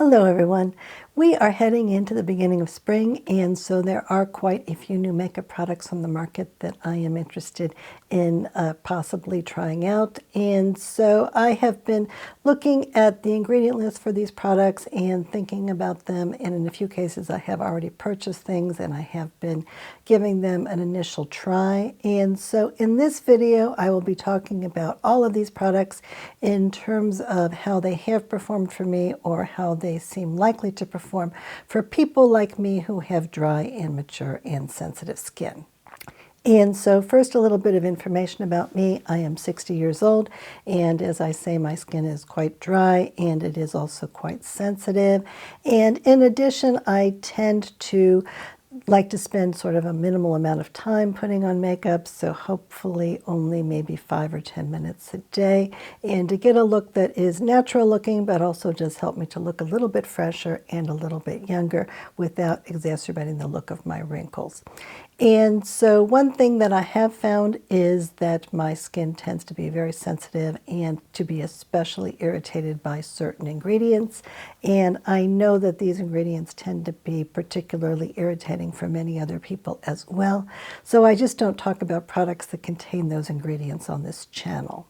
Hello everyone. We are heading into the beginning of spring, and so there are quite a few new makeup products on the market that I am interested in possibly trying out. And so I have been looking at the ingredient list for these products and thinking about them, and in a few cases I have already purchased things and I have been giving them an initial try. And so in this video I will be talking about all of these products in terms of how they have performed for me or how they seem likely to perform for people like me who have dry and mature and sensitive skin. And so first, a little bit of information about me. I am 60 years old, and as I say, my skin is quite dry and it is also quite sensitive. And in addition, I tend to like to spend sort of a minimal amount of time putting on makeup, so hopefully only maybe 5 or 10 minutes a day, and to get a look that is natural looking but also just help me to look a little bit fresher and a little bit younger without exacerbating the look of my wrinkles. And so one thing that I have found is that my skin tends to be very sensitive and to be especially irritated by certain ingredients. And I know that these ingredients tend to be particularly irritating for many other people as well. So I just don't talk about products that contain those ingredients on this channel.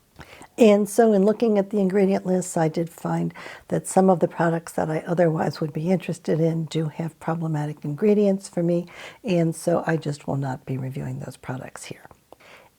And so in looking at the ingredient lists, I did find that some of the products that I otherwise would be interested in do have problematic ingredients for me, and so I just will not be reviewing those products here.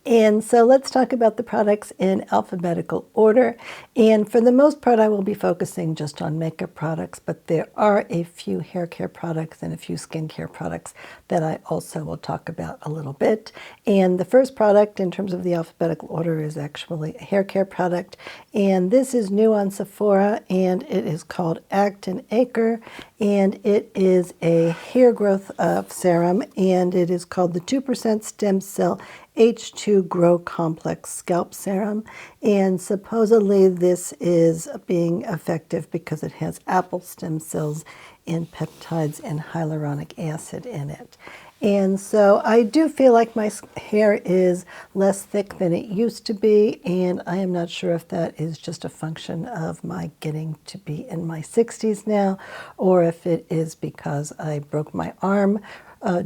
And so let's talk about the products in alphabetical order. And for the most part, I will be focusing just on makeup products, but there are a few hair care products and a few skincare products that I also will talk about a little bit. And the first product in terms of the alphabetical order is actually a hair care product. And this is new on Sephora, and it is called Acre. And it is a hair growth serum, and it is called the 2% Stem Cell H2 Grow Complex Scalp Serum, and supposedly this is being effective because it has apple stem cells and peptides and hyaluronic acid in it. And so I do feel like my hair is less thick than it used to be, and I am not sure if that is just a function of my getting to be in my 60s now, or if it is because I broke my arm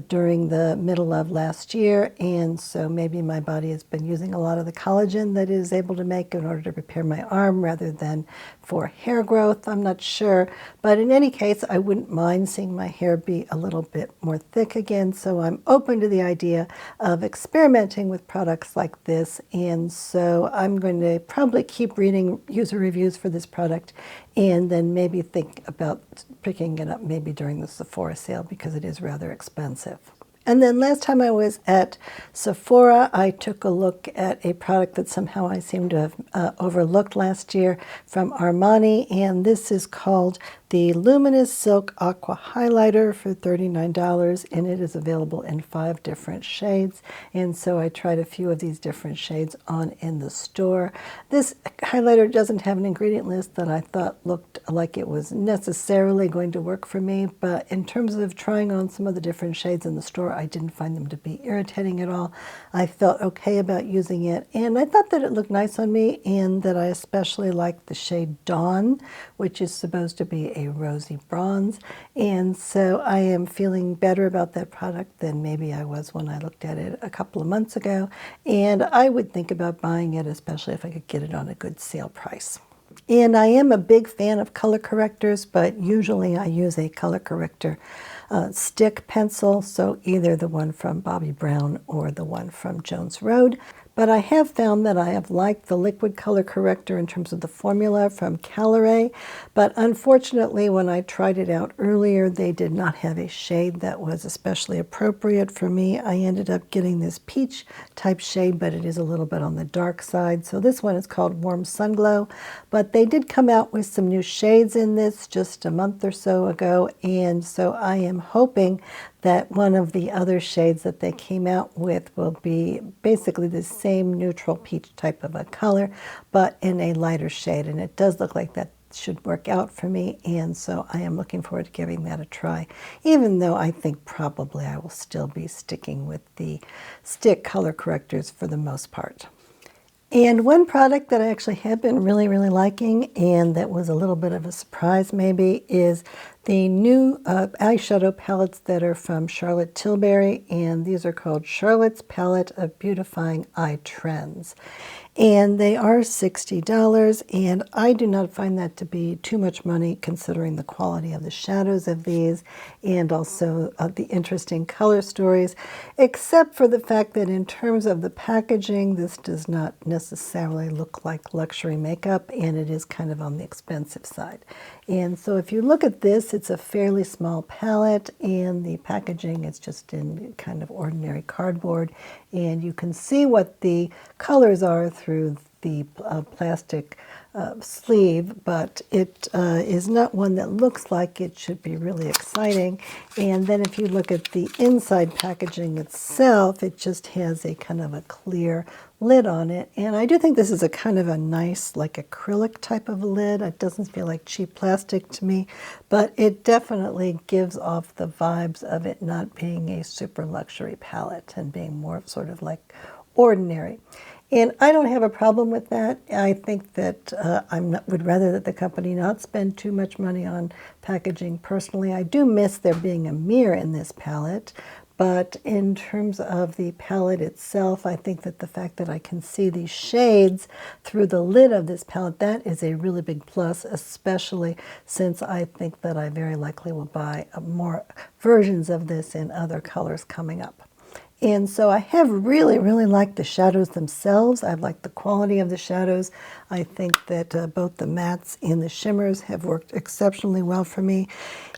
during the middle of last year, and so maybe my body has been using a lot of the collagen that it is able to make in order to repair my arm rather than for hair growth. I'm not sure, but in any case, I wouldn't mind seeing my hair be a little bit more thick again, so I'm open to the idea of experimenting with products like this, and so I'm going to probably keep reading user reviews for this product and then maybe think about picking it up maybe during the Sephora sale because it is rather expensive. And then last time I was at Sephora, I took a look at a product that somehow I seem to have overlooked last year from Armani, and this is called the Luminous Silk Aqua Highlighter for $39, and it is available in 5 different shades. And so I tried a few of these different shades on in the store. This highlighter doesn't have an ingredient list that I thought looked like it was necessarily going to work for me, but in terms of trying on some of the different shades in the store, I didn't find them to be irritating at all. I felt okay about using it, and I thought that it looked nice on me, and that I especially liked the shade Dawn, which is supposed to be a rosy bronze. And so I am feeling better about that product than maybe I was when I looked at it a couple of months ago, and I would think about buying it, especially if I could get it on a good sale price. And I am a big fan of color correctors, but usually I use a color corrector stick pencil, so either the one from Bobbi Brown or the one from Jones Rhode. But I have found that I have liked the liquid color corrector in terms of the formula from Caliray, but unfortunately when I tried it out earlier, they did not have a shade that was especially appropriate for me. I ended up getting this peach type shade, but it is a little bit on the dark side. So this one is called Warm Sun Glow, but they did come out with some new shades in this just a month or so ago, and so I am hoping that one of the other shades that they came out with will be basically the same neutral peach type of a color, but in a lighter shade, and it does look like that should work out for me, and so I am looking forward to giving that a try, even though I think probably I will still be sticking with the stick color correctors for the most part. And one product that I actually have been really, really liking, and that was a little bit of a surprise maybe, is the new eyeshadow palettes that are from Charlotte Tilbury, and these are called Charlotte's Palette of Beautifying Eye Trends. And they are $60, and I do not find that to be too much money considering the quality of the shadows of these and also the interesting color stories, except for the fact that in terms of the packaging, this does not necessarily look like luxury makeup, and it is kind of on the expensive side. And so if you look at this, it's a fairly small palette, and the packaging is just in kind of ordinary cardboard, and you can see what the colors are through the plastic sleeve, but it is not one that looks like it should be really exciting. And then if you look at the inside packaging itself, it just has a kind of a clear lid on it. And I do think this is a kind of a nice, like acrylic type of lid. It doesn't feel like cheap plastic to me, but it definitely gives off the vibes of it not being a super luxury palette and being more sort of like ordinary. And I don't have a problem with that. I think that would rather that the company not spend too much money on packaging personally. I do miss there being a mirror in this palette, but in terms of the palette itself, I think that the fact that I can see these shades through the lid of this palette, that is a really big plus, especially since I think that I very likely will buy more versions of this in other colors coming up. And so I have really, really liked the shadows themselves. I've liked the quality of the shadows. I think that both the mattes and the shimmers have worked exceptionally well for me.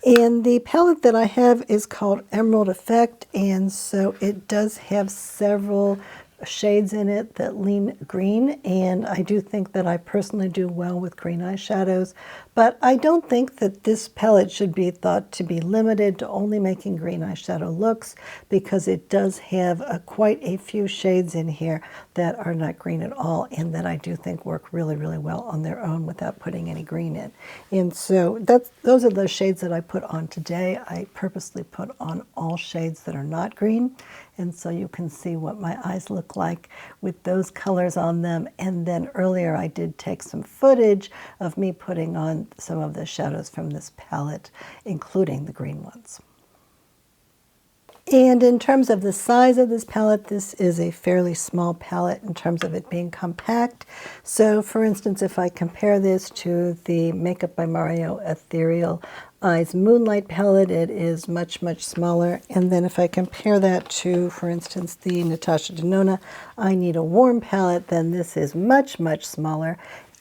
And the palette that I have is called Emerald Effect, and so it does have several shades in it that lean green, and I do think that I personally do well with green eyeshadows, but I don't think that this palette should be thought to be limited to only making green eyeshadow looks, because it does have quite a few shades in here that are not green at all, and that I do think work really, really well on their own without putting any green in. And so those are the shades that I put on today. I purposely put on all shades that are not green, and so you can see what my eyes look like with those colors on them. And then earlier I did take some footage of me putting on some of the shadows from this palette, including the green ones. And in terms of the size of this palette, this is a fairly small palette in terms of it being compact. So for instance, if I compare this to the Makeup by Mario Ethereal Eyes Moonlight palette, it is much, much smaller. And then if I compare that to, for instance, the Natasha Denona I Need a Warm palette, then this is much, much smaller.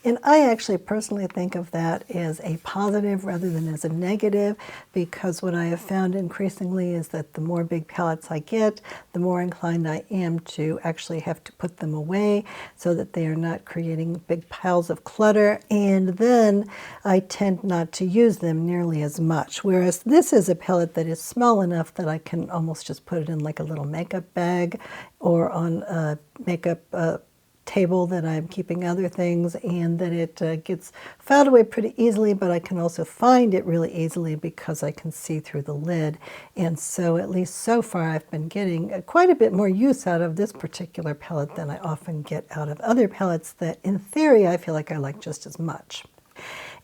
And I actually personally think of that as a positive rather than as a negative, because what I have found increasingly is that the more big palettes I get, the more inclined I am to actually have to put them away so that they are not creating big piles of clutter, and then I tend not to use them nearly as much. Whereas this is a palette that is small enough that I can almost just put it in like a little makeup bag or on a makeup table that I'm keeping other things, and that it gets filed away pretty easily, but I can also find it really easily because I can see through the lid. And so at least so far I've been getting quite a bit more use out of this particular palette than I often get out of other palettes that in theory I feel like I like just as much.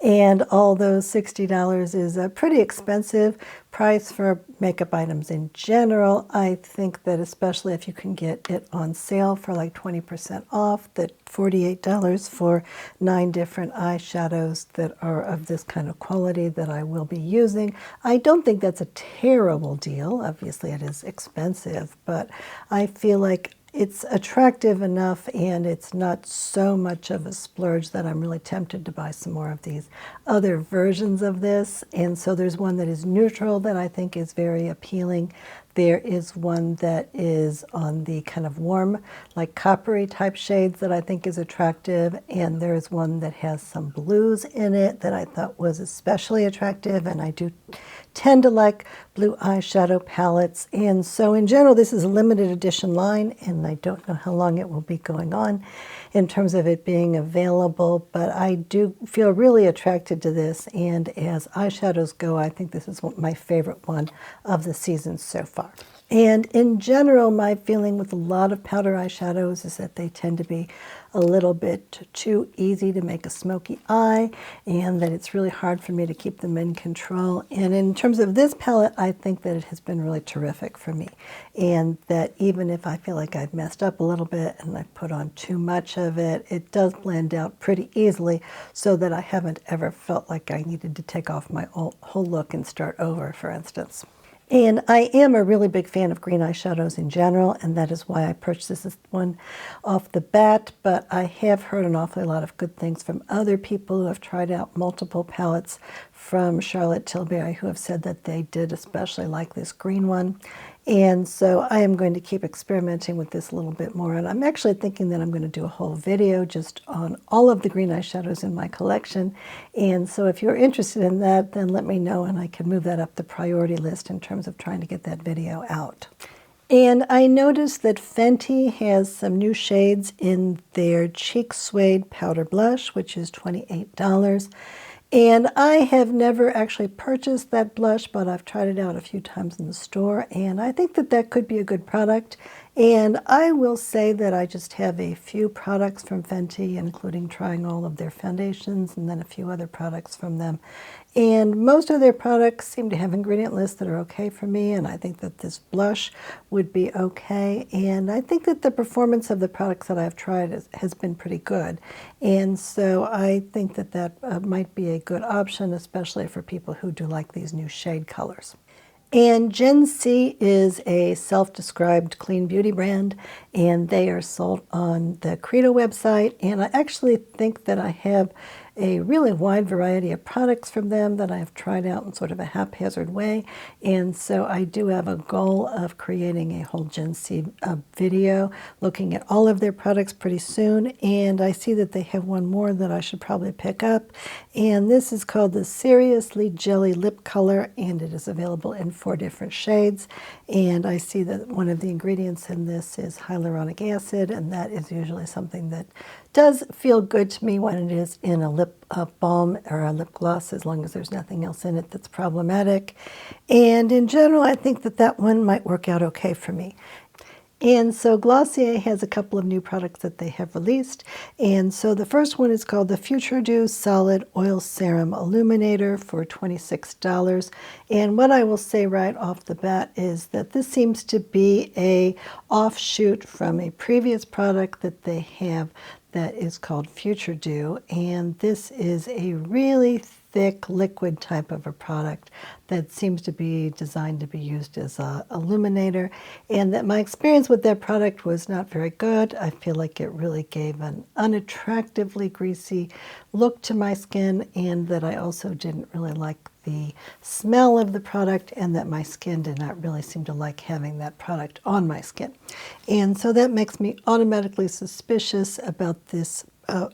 And although $60 is a pretty expensive price for makeup items in general, I think that especially if you can get it on sale for like 20% off, that $48 for 9 different eyeshadows that are of this kind of quality that I will be using, I don't think that's a terrible deal. Obviously it is expensive, but I feel like it's attractive enough, and it's not so much of a splurge that I'm really tempted to buy some more of these other versions of this. And so there's one that is neutral that I think is very appealing. There is one that is on the kind of warm, like coppery type shades that I think is attractive. And there is one that has some blues in it that I thought was especially attractive. And I do tend to like blue eyeshadow palettes. And so in general, this is a limited edition line, and I don't know how long it will be going on in terms of it being available, but I do feel really attracted to this. And as eyeshadows go, I think this is my favorite one of the season so far. And in general, my feeling with a lot of powder eyeshadows is that they tend to be a little bit too easy to make a smoky eye, and that it's really hard for me to keep them in control. And in terms of this palette, I think that it has been really terrific for me. And that even if I feel like I've messed up a little bit and I've put on too much of it, it does blend out pretty easily, so that I haven't ever felt like I needed to take off my whole look and start over, for instance. And I am a really big fan of green eyeshadows in general, and that is why I purchased this one off the bat, but I have heard an awfully lot of good things from other people who have tried out multiple palettes from Charlotte Tilbury, who have said that they did especially like this green one. And so I am going to keep experimenting with this a little bit more. And I'm actually thinking that I'm going to do a whole video just on all of the green eyeshadows in my collection. And so if you're interested in that, then let me know and I can move that up the priority list in terms of trying to get that video out. And I noticed that Fenty has some new shades in their Cheek Suede Powder Blush, which is $28. And I have never actually purchased that blush, but I've tried it out a few times in the store, and I think that that could be a good product. And I will say that I just have a few products from Fenty, including trying all of their foundations and then a few other products from them. And most of their products seem to have ingredient lists that are okay for me, and I think that this blush would be okay. And I think that the performance of the products that I've tried has been pretty good. And so I think that that might be a good option, especially for people who do like these new shade colors. And Gen C is a self-described clean beauty brand, and they are sold on the Creal website. And I actually think that I have a really wide variety of products from them that I've tried out in sort of a haphazard way. And so I do have a goal of creating a whole Gen C video looking at all of their products pretty soon. And I see that they have one more that I should probably pick up. And this is called the Seriously Jelly Lip Color, and it is available in 4 different shades. And I see that one of the ingredients in this is hyaluronic acid, and that is usually something that does feel good to me when it is in a lip balm or a lip gloss, as long as there's nothing else in it that's problematic. And in general, I think that that one might work out okay for me. And so Glossier has a couple of new products that they have released. And so the first one is called the Future Dew Solid Oil Serum Illuminator for $26. And what I will say right off the bat is that this seems to be a offshoot from a previous product that they have that is called Future Dew. And this is a really thick liquid type of a product that seems to be designed to be used as a illuminator, and that my experience with that product was not very good. I feel like it really gave an unattractively greasy look to my skin, and that I also didn't really like the smell of the product, and that my skin did not really seem to like having that product on my skin. And so that makes me automatically suspicious about this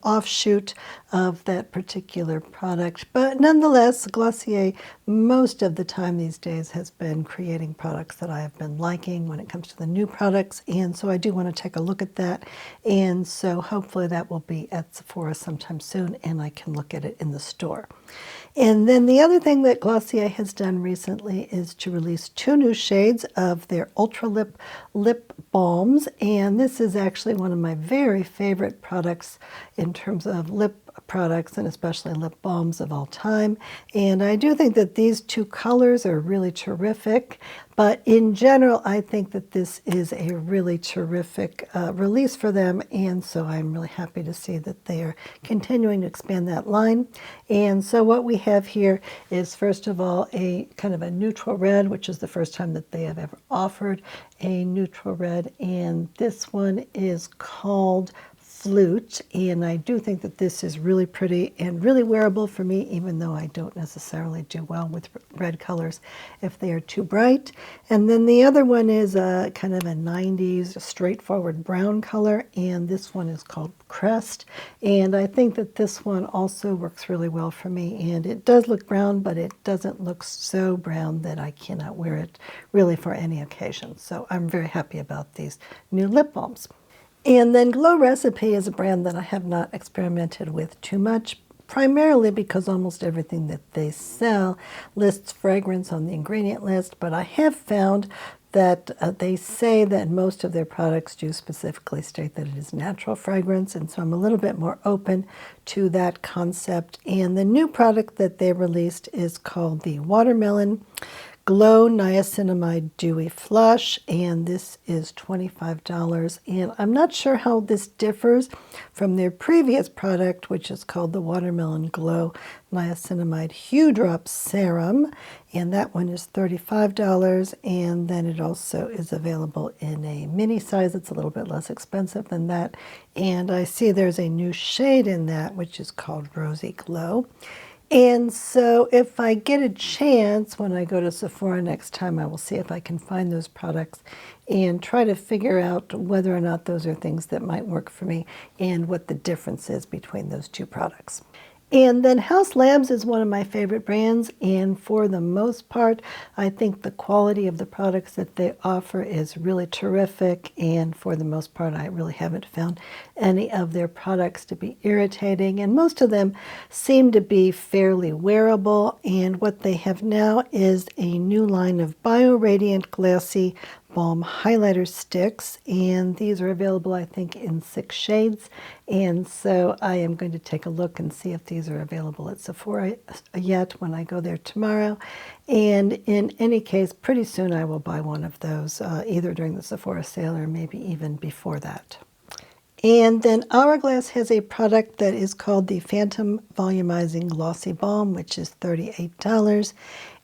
offshoot of that particular product. But nonetheless, Glossier most of the time these days has been creating products that I have been liking when it comes to the new products, and so I do want to take a look at that. And so hopefully that will be at Sephora sometime soon, and I can look at it in the store. And then the other thing that Glossier has done recently is to release 2 new shades of their Ultra Lip Balms. And this is actually one of my very favorite products in terms of lip products, and especially lip balms of all time. And I do think that these 2 colors are really terrific. But in general, I think that this is a really terrific release for them. And so I'm really happy to see that they are continuing to expand that line. And so what we have here is, first of all, a kind of a neutral red, which is the first time that they have ever offered a neutral red. And this one is called Flute, and I do think that this is really pretty and really wearable for me, even though I don't necessarily do well with red colors if they are too bright. And then the other one is a kind of a 90s straightforward brown color, and this one is called Crest. And I think that this one also works really well for me, and it does look brown, but it doesn't look so brown that I cannot wear it really for any occasion. So I'm very happy about these new lip balms. And then Glow Recipe is a brand that I have not experimented with too much, primarily because almost everything that they sell lists fragrance on the ingredient list, but I have found that they say that most of their products do specifically state that it is natural fragrance, and so I'm a little bit more open to that concept. And the new product that they released is called the Watermelon Glow Niacinamide Dewy Flush, and this is $25. And I'm not sure how this differs from their previous product, which is called the Watermelon Glow Niacinamide Hue Drop Serum, and that one is $35. And then it also is available in a mini size. It's a little bit less expensive than that. And I see there's a new shade in that, which is called Rosy Glow. And so if I get a chance when I go to Sephora next time, I will see if I can find those products and try to figure out whether or not those are things that might work for me and what the difference is between those two products. And then Haus Labs is one of my favorite brands, and for the most part, I think the quality of the products that they offer is really terrific, and for the most part, I really haven't found any of their products to be irritating, and most of them seem to be fairly wearable. And what they have now is a new line of Bio Radiant Glassy Balm highlighter sticks, and these are available, I think, in 6 shades. And so I am going to take a look and see if these are available at Sephora yet when I go there tomorrow. And in any case, pretty soon I will buy one of those, either during the Sephora sale or maybe even before that. And then Hourglass has a product that is called the Phantom Volumizing Glossy Balm, which is $38.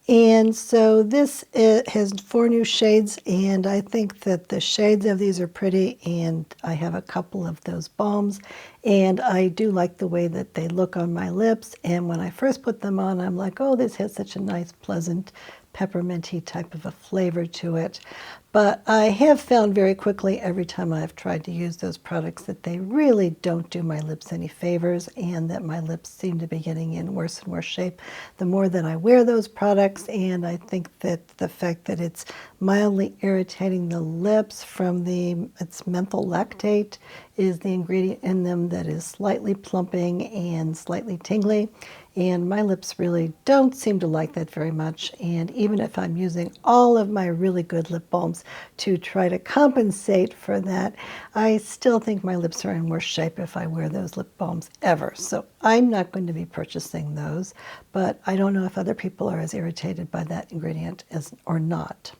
And so this has 4 new shades, and I think that the shades of these are pretty, and I have a couple of those balms, and I do like the way that they look on my lips. And when I first put them on, I'm like, oh, this has such a nice, pleasant, pepperminty type of a flavor to it. But I have found very quickly every time I've tried to use those products that they really don't do my lips any favors, and that my lips seem to be getting in worse and worse shape the more that I wear those products. And I think that the fact that it's mildly irritating the lips from its menthol lactate is the ingredient in them that is slightly plumping and slightly tingly. And my lips really don't seem to like that very much. And even if I'm using all of my really good lip balms to try to compensate for that, I still think my lips are in worse shape if I wear those lip balms ever. So I'm not going to be purchasing those, but I don't know if other people are as irritated by that ingredient or not.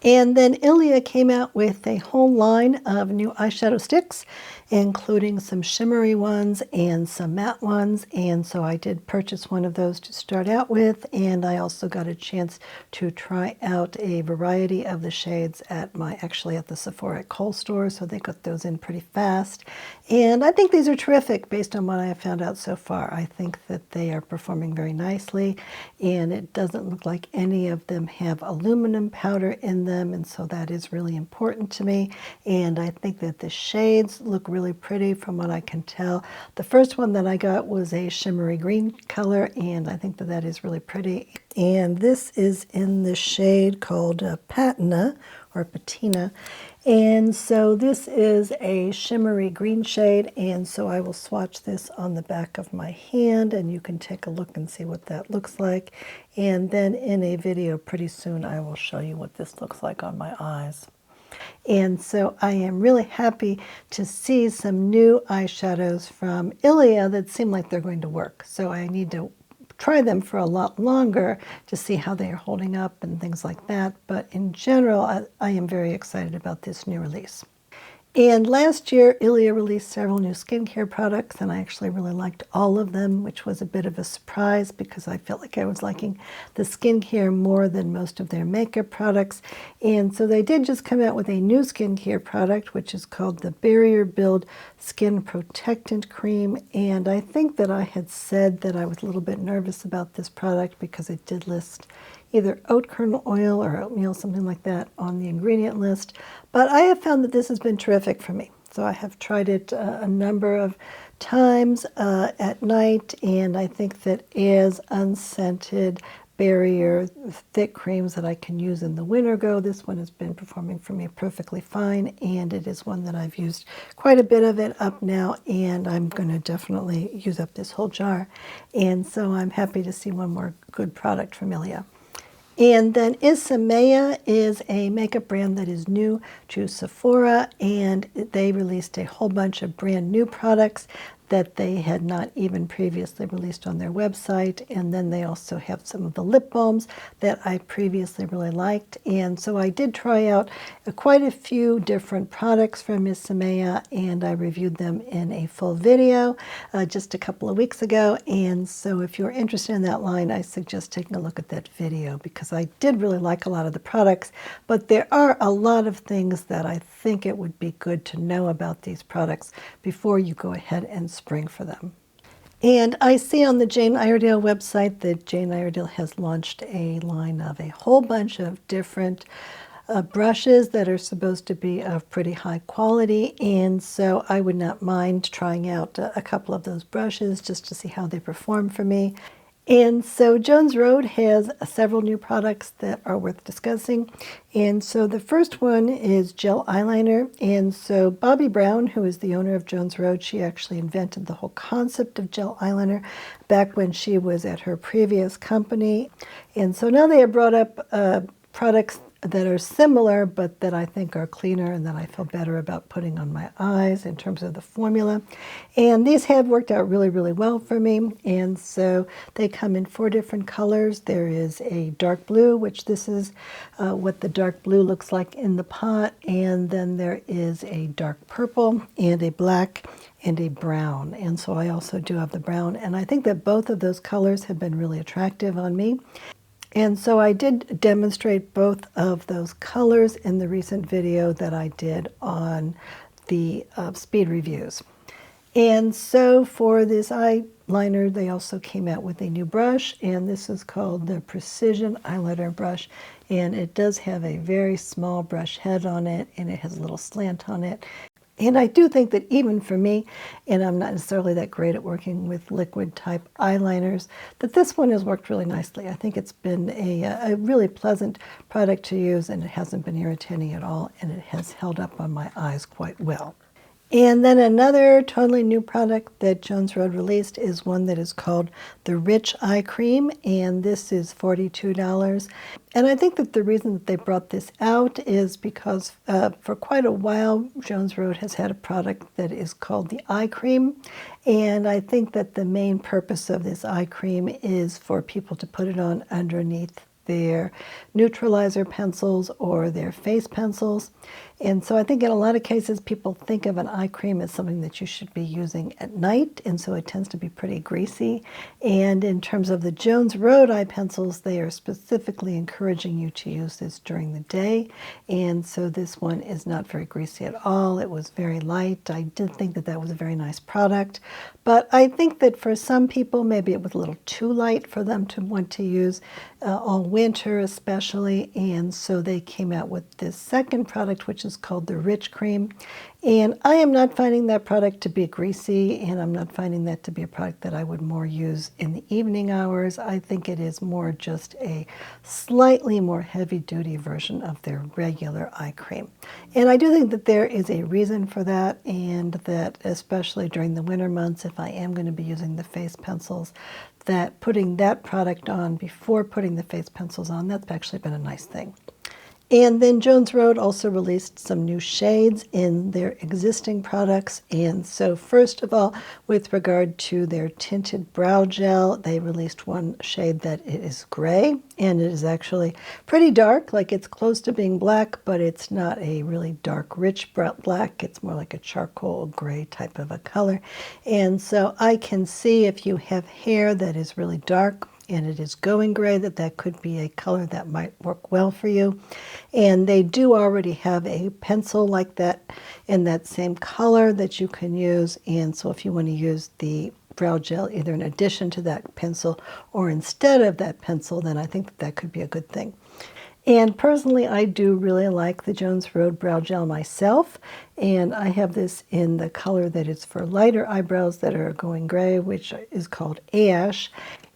And then Ilia came out with a whole line of new eyeshadow sticks, including some shimmery ones and some matte ones. And so I did purchase one of those to start out with. And I also got a chance to try out a variety of the shades at the Sephora at Kohl store. So they got those in pretty fast. And I think these are terrific based on what I have found out so far. I think that they are performing very nicely, and it doesn't look like any of them have aluminum powder in them, and so that is really important to me. And I think that the shades look really pretty from what I can tell. The first one that I got was a shimmery green color, and I think that that is really pretty. And this is in the shade called Patina or Patina. And so this is a shimmery green shade, and so I will swatch this on the back of my hand, and you can take a look and see what that looks like. And then in a video pretty soon, I will show you what this looks like on my eyes. And so I am really happy to see some new eyeshadows from Ilia that seem like they're going to work. So I need to try them for a lot longer to see how they are holding up and things like that. But in general, I am very excited about this new release. And last year, Ilia released several new skincare products, and I actually really liked all of them, which was a bit of a surprise because I felt like I was liking the skincare more than most of their makeup products. And so they did just come out with a new skincare product, which is called the Barrier Build Skin Protectant Cream. And I think that I had said that I was a little bit nervous about this product because it did list either oat kernel oil or oatmeal, something like that, on the ingredient list. But I have found that this has been terrific for me. So I have tried it a number of times at night, and I think that as unscented barrier thick creams that I can use in the winter go, this one has been performing for me perfectly fine, and it is one that I've used quite a bit of it up now, and I'm going to definitely use up this whole jar. And so I'm happy to see one more good product from Ilia. And then Isamaya is a makeup brand that is new to Sephora, and they released a whole bunch of brand new products that they had not even previously released on their website. And then they also have some of the lip balms that I previously really liked. And so I did try out quite a few different products from Isamaya, and I reviewed them in a full video just a couple of weeks ago. And so if you're interested in that line, I suggest taking a look at that video, because I did really like a lot of the products, but there are a lot of things that I think it would be good to know about these products before you go ahead and spring for them. And I see on the Jane Iredale website that Jane Iredale has launched a line of a whole bunch of different brushes that are supposed to be of pretty high quality, and so I would not mind trying out a couple of those brushes just to see how they perform for me. And so Jones Road has several new products that are worth discussing. And so the first one is gel eyeliner. And so Bobbi Brown, who is the owner of Jones Road, she actually invented the whole concept of gel eyeliner back when she was at her previous company. And so now they have brought up products that are similar, but that I think are cleaner and that I feel better about putting on my eyes in terms of the formula. And these have worked out really, really well for me. And so they come in 4 different colors. There is a dark blue, which this is what the dark blue looks like in the pot. And then there is a dark purple and a black and a brown. And so I also do have the brown. And I think that both of those colors have been really attractive on me. And so I did demonstrate both of those colors in the recent video that I did on the speed reviews. And so for this eyeliner, they also came out with a new brush, and this is called the Precision Eyeliner Brush. And it does have a very small brush head on it, and it has a little slant on it. And I do think that even for me, and I'm not necessarily that great at working with liquid type eyeliners, that this one has worked really nicely. I think it's been a really pleasant product to use, and it hasn't been irritating at all, and it has held up on my eyes quite well. And then another totally new product that Jones Road released is one that is called the Rich Eye Cream, and this is $42. And I think that the reason that they brought this out is because for quite a while, Jones Road has had a product that is called the eye cream. And I think that the main purpose of this eye cream is for people to put it on underneath their neutralizer pencils or their face pencils. And so I think in a lot of cases people think of an eye cream as something that you should be using at night, and so it tends to be pretty greasy. And in terms of the Jones Road eye pencils, they are specifically encouraging you to use this during the day, and so this one is not very greasy at all. It was very light. I did think that that was a very nice product, but I think that for some people maybe it was a little too light for them to want to use all winter especially, and so they came out with this second product, which is called the Rich Cream. And I am not finding that product to be greasy, and I'm not finding that to be a product that I would more use in the evening hours. I think it is more just a slightly more heavy-duty version of their regular eye cream. And I do think that there is a reason for that, and that especially during the winter months, if I am going to be using the face pencils, that putting that product on before putting the face pencils on, that's actually been a nice thing. And then Jones Road also released some new shades in their existing products. And so first of all, with regard to their tinted brow gel, they released one shade that it is gray, and it is actually pretty dark, like it's close to being black, but it's not a really dark, rich black. It's more like a charcoal gray type of a color. And so I can see if you have hair that is really dark, and it is going gray, that could be a color that might work well for you. And they do already have a pencil like that in that same color that you can use. And so if you want to use the brow gel either in addition to that pencil or instead of that pencil, then I think that could be a good thing. And personally, I do really like the Jones Road Brow Gel myself, and I have this in the color that is for lighter eyebrows that are going gray, which is called Ash.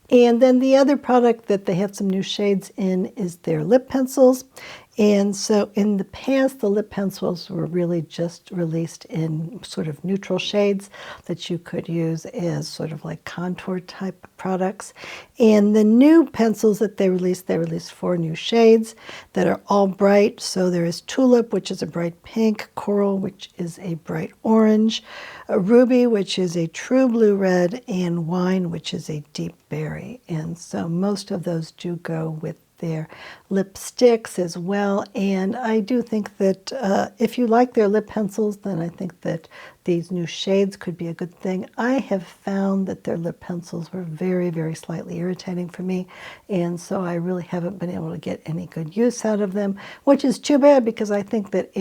And then the other product that they have some new shades in is their lip pencils. And so in the past, the lip pencils were really just released in sort of neutral shades that you could use as sort of like contour type products. And the new pencils that they released 4 new shades that are all bright. So there is Tulip, which is a bright pink, Coral, which is a bright orange, a Ruby, which is a true blue red, and Wine, which is a deep berry. And so most of those do go with their lipsticks as well, and I do think that if you like their lip pencils, then I think that these new shades could be a good thing. I have found that their lip pencils were very, very slightly irritating for me, and so I really haven't been able to get any good use out of them, which is too bad because I think that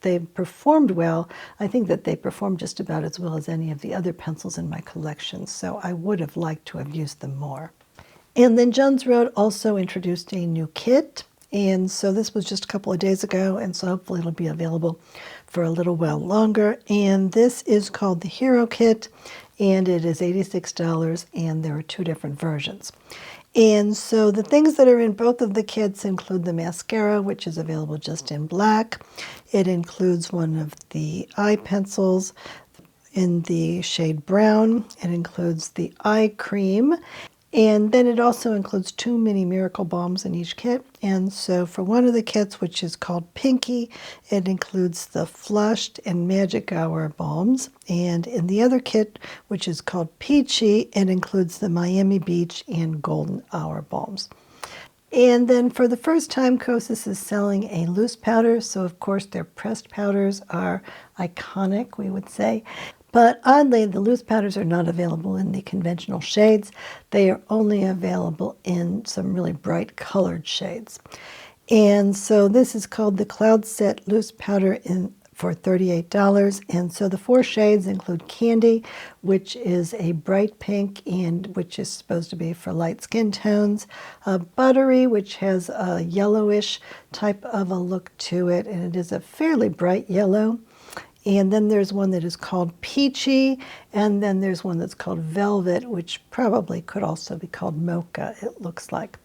they've performed well, I think that they performed just about as well as any of the other pencils in my collection, so I would have liked to have used them more. And then Jones Road also introduced a new kit, and so this was just a couple of days ago, and so hopefully it'll be available for a little while longer. And this is called the Hero Kit, and it is $86, and there are 2 different versions. And so the things that are in both of the kits include the mascara, which is available just in black. It includes one of the eye pencils in the shade brown. It includes the eye cream. And then it also includes 2 mini Miracle Balms in each kit. And so for one of the kits, which is called Pinky, it includes the Flushed and Magic Hour Balms. And in the other kit, which is called Peachy, it includes the Miami Beach and Golden Hour Balms. And then for the first time, Kosas is selling a loose powder. So of course their pressed powders are iconic, we would say. But oddly, the loose powders are not available in the conventional shades. They are only available in some really bright colored shades. And so this is called the Cloud Set Loose Powder for $38. And so the 4 shades include Candy, which is a bright pink and which is supposed to be for light skin tones. Buttery, which has a yellowish type of a look to it, and it is a fairly bright yellow. And then there's one that is called Peachy, and then there's one that's called Velvet, which probably could also be called Mocha, it looks like.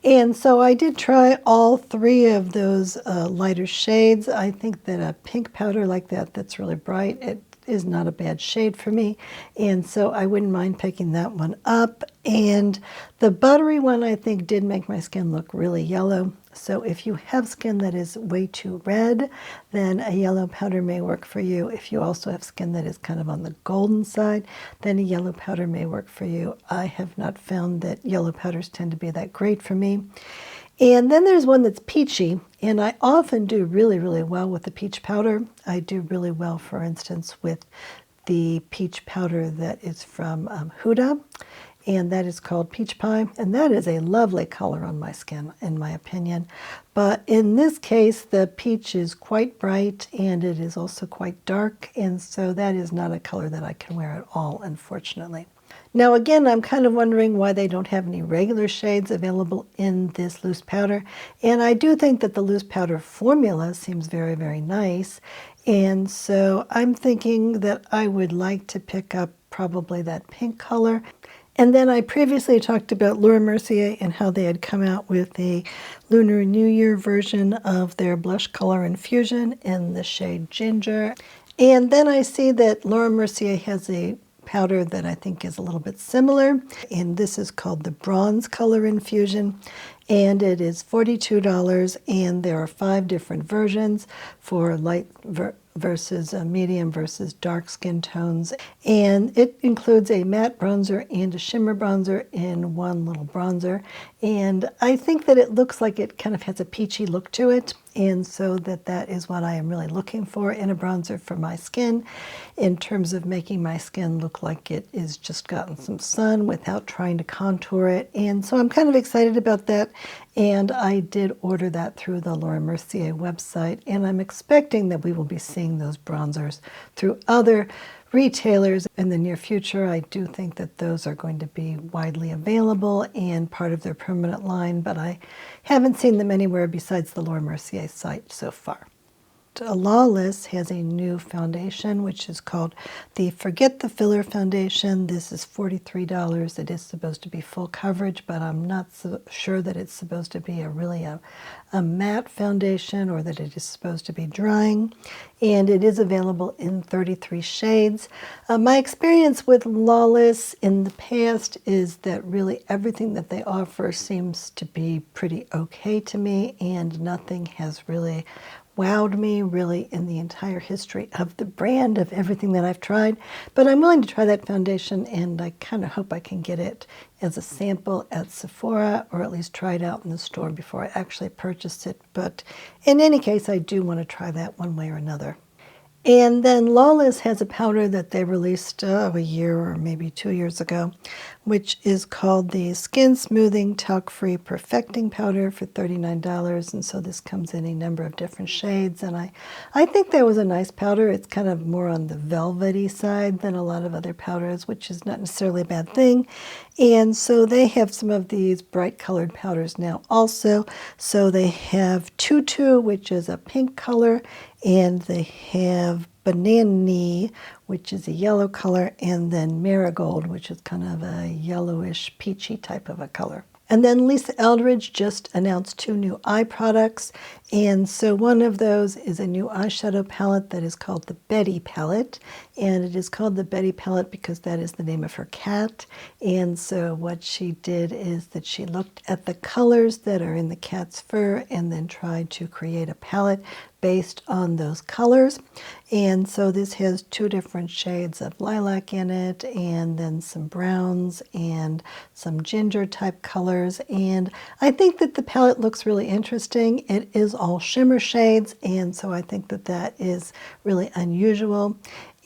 And so I did try all 3 of those lighter shades. I think that a pink powder like that that's really bright, it is not a bad shade for me. And so I wouldn't mind picking that one up. And the buttery one I think did make my skin look really yellow. So if you have skin that is way too red, then a yellow powder may work for you. If you also have skin that is kind of on the golden side, then a yellow powder may work for you. I have not found that yellow powders tend to be that great for me. And then there's one that's peachy, and I often do really, really well with the peach powder. I do really well, for instance, with the peach powder that is from Huda, and that is called Peach Pie, and that is a lovely color on my skin, in my opinion. But in this case, the peach is quite bright, and it is also quite dark, and so that is not a color that I can wear at all, unfortunately. Now again, I'm kind of wondering why they don't have any regular shades available in this loose powder. And I do think that the loose powder formula seems very, very nice. And so I'm thinking that I would like to pick up probably that pink color. And then I previously talked about Laura Mercier and how they had come out with a Lunar New Year version of their blush color infusion in the shade Ginger. And then I see that Laura Mercier has a powder that I think is a little bit similar, and this is called the Bronze Color Infusion, and it is $42, and there are 5 different versions for light versus medium versus dark skin tones, and it includes a matte bronzer and a shimmer bronzer in one little bronzer. And I think that it looks like it kind of has a peachy look to it, and so that is what I am really looking for in a bronzer for my skin, in terms of making my skin look like it is just gotten some sun without trying to contour it. And so I'm kind of excited about that, and I did order that through the Laura Mercier website, and I'm expecting that we will be seeing those bronzers through other retailers in the near future. I do think that those are going to be widely available and part of their permanent line, but I haven't seen them anywhere besides the Laura Mercier site so far. Lawless has a new foundation, which is called the Forget the Filler Foundation. This is $43. It is supposed to be full coverage, but I'm not so sure that it's supposed to be a matte foundation or that it is supposed to be drying. And it is available in 33 shades. My experience with Lawless in the past is that really everything that they offer seems to be pretty okay to me, and nothing has really wowed me really in the entire history of the brand, of everything that I've tried. But I'm willing to try that foundation, and I kind of hope I can get it as a sample at Sephora, or at least try it out in the store before I actually purchase it. But in any case, I do want to try that one way or another. And then Lawless has a powder that they released a year or maybe 2 years ago, which is called the Skin Smoothing Talc-Free Perfecting Powder for $39. And so this comes in a number of different shades. And I think that was a nice powder. It's kind of more on the velvety side than a lot of other powders, which is not necessarily a bad thing. And so they have some of these bright colored powders now also. So they have Tutu, which is a pink color, and they have Banani, which is a yellow color, and then Marigold, which is kind of a yellowish, peachy type of a color. And then Lisa Eldridge just announced 2 new eye products. And so one of those is a new eyeshadow palette that is called the Betty palette. And it is called the Betty palette because that is the name of her cat. And so what she did is that she looked at the colors that are in the cat's fur and then tried to create a palette based on those colors. And so this has 2 different shades of lilac in it, and then some browns and some ginger type colors. And I think that the palette looks really interesting. It is all shimmer shades, and so I think that that is really unusual.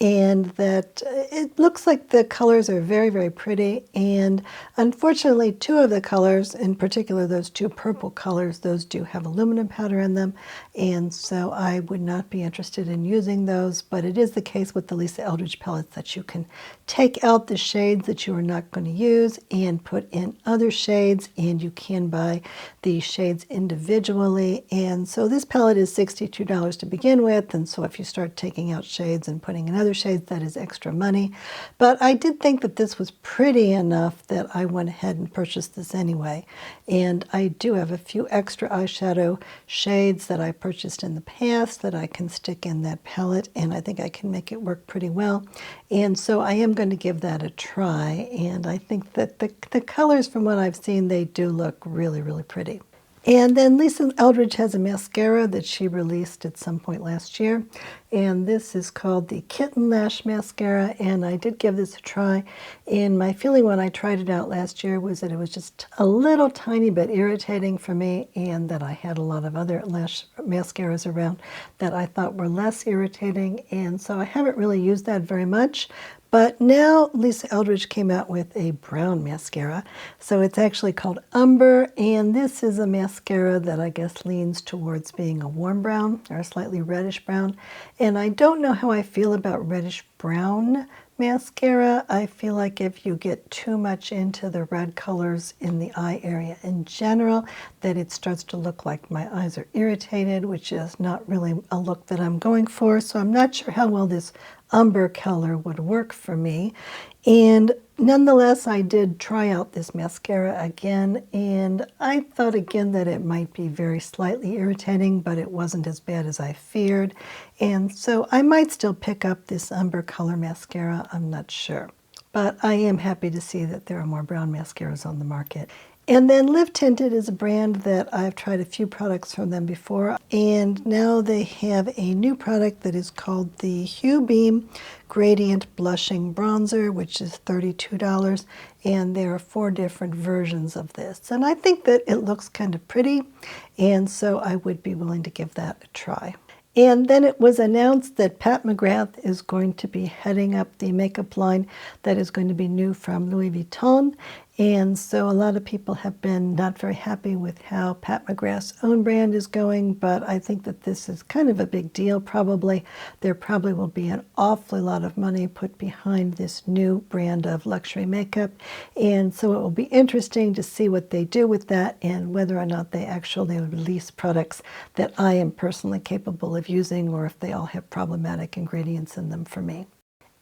And that it looks like the colors are very, very pretty. And unfortunately, 2 of the colors, in particular those 2 purple colors, those do have aluminum powder in them. And so I would not be interested in using those. But it is the case with the Lisa Eldridge palettes that you can take out the shades that you are not going to use and put in other shades. And you can buy the shades individually. And so this palette is $62 to begin with. And so if you start taking out shades and putting in other shades, that is extra money. But I did think that this was pretty enough that I went ahead and purchased this anyway. And I do have a few extra eyeshadow shades that I purchased in the past that I can stick in that palette, and I think I can make it work pretty well. And so I am going to give that a try, and I think that the colors from what I've seen, they do look really, really pretty. And then Lisa Eldridge has a mascara that she released at some point last year. And this is called the Kitten Lash Mascara. And I did give this a try. And my feeling when I tried it out last year was that it was just a little tiny bit irritating for me, and that I had a lot of other lash mascaras around that I thought were less irritating. And so I haven't really used that very much. But now Lisa Eldridge came out with a brown mascara. So it's actually called Umber, and this is a mascara that I guess leans towards being a warm brown or a slightly reddish brown. And I don't know how I feel about reddish brown mascara. I feel like if you get too much into the red colors in the eye area in general, that it starts to look like my eyes are irritated, which is not really a look that I'm going for. So I'm not sure how well this umber color would work for me. And nonetheless, I did try out this mascara again, and I thought again that it might be very slightly irritating, but it wasn't as bad as I feared. And so I might still pick up this umber color mascara. I'm not sure. But I am happy to see that there are more brown mascaras on the market. And then Live Tinted is a brand that I've tried a few products from them before, and now they have a new product that is called the Hue Beam Gradient Blushing Bronzer, which is $32, and there are 4 different versions of this. And I think that it looks kind of pretty, and so I would be willing to give that a try. And then it was announced that Pat McGrath is going to be heading up the makeup line that is going to be new from Louis Vuitton. And so a lot of people have been not very happy with how Pat McGrath's own brand is going, but I think that this is kind of a big deal probably. There probably will be an awfully lot of money put behind this new brand of luxury makeup. And so it will be interesting to see what they do with that and whether or not they actually release products that I am personally capable of using, or if they all have problematic ingredients in them for me.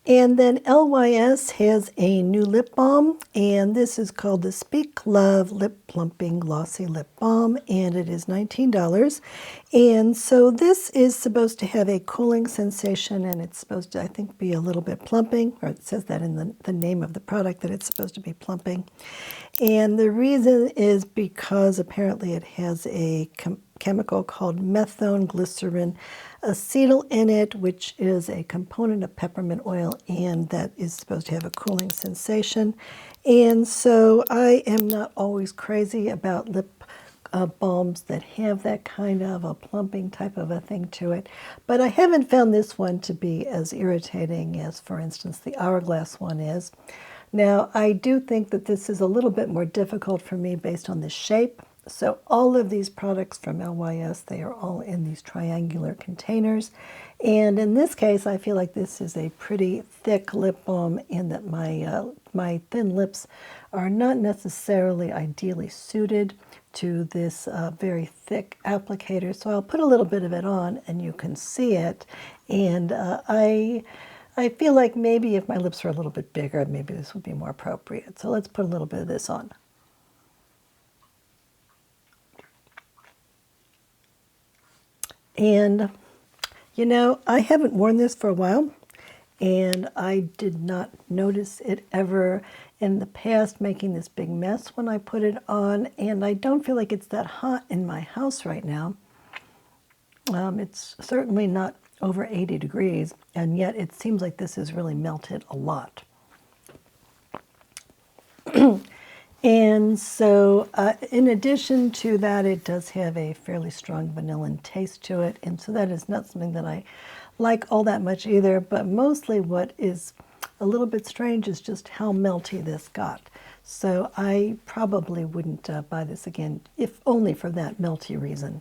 And then LYS has a new lip balm, and this is called the Speak Love Lip Plumping Glossy Lip Balm, and it is $19. And so this is supposed to have a cooling sensation, and it's supposed to, I think, be a little bit plumping, or it says that in the name of the product that it's supposed to be plumping. And the reason is because apparently it has a chemical called methone glycerin acetyl in it, which is a component of peppermint oil, and that is supposed to have a cooling sensation. And so I am not always crazy about lip balms that have that kind of a plumping type of a thing to it, but I haven't found this one to be as irritating as, for instance, the Hourglass one is. Now, I do think that this is a little bit more difficult for me based on the shape. So all of these products from LYS, they are all in these triangular containers. And in this case, I feel like this is a pretty thick lip balm, and that my thin lips are not necessarily ideally suited to this very thick applicator. So I'll put a little bit of it on and you can see it. And I feel like maybe if my lips were a little bit bigger, maybe this would be more appropriate. So let's put a little bit of this on. And, you know, I haven't worn this for a while, and I did not notice it ever in the past making this big mess when I put it on, and I don't feel like it's that hot in my house right now. It's certainly not over 80 degrees, and yet it seems like this has really melted a lot. And so in addition to that, it does have a fairly strong vanilla taste to it, and so that is not something that I like all that much either, but mostly what is a little bit strange is just how melty this got. So I probably wouldn't buy this again, if only for that melty reason.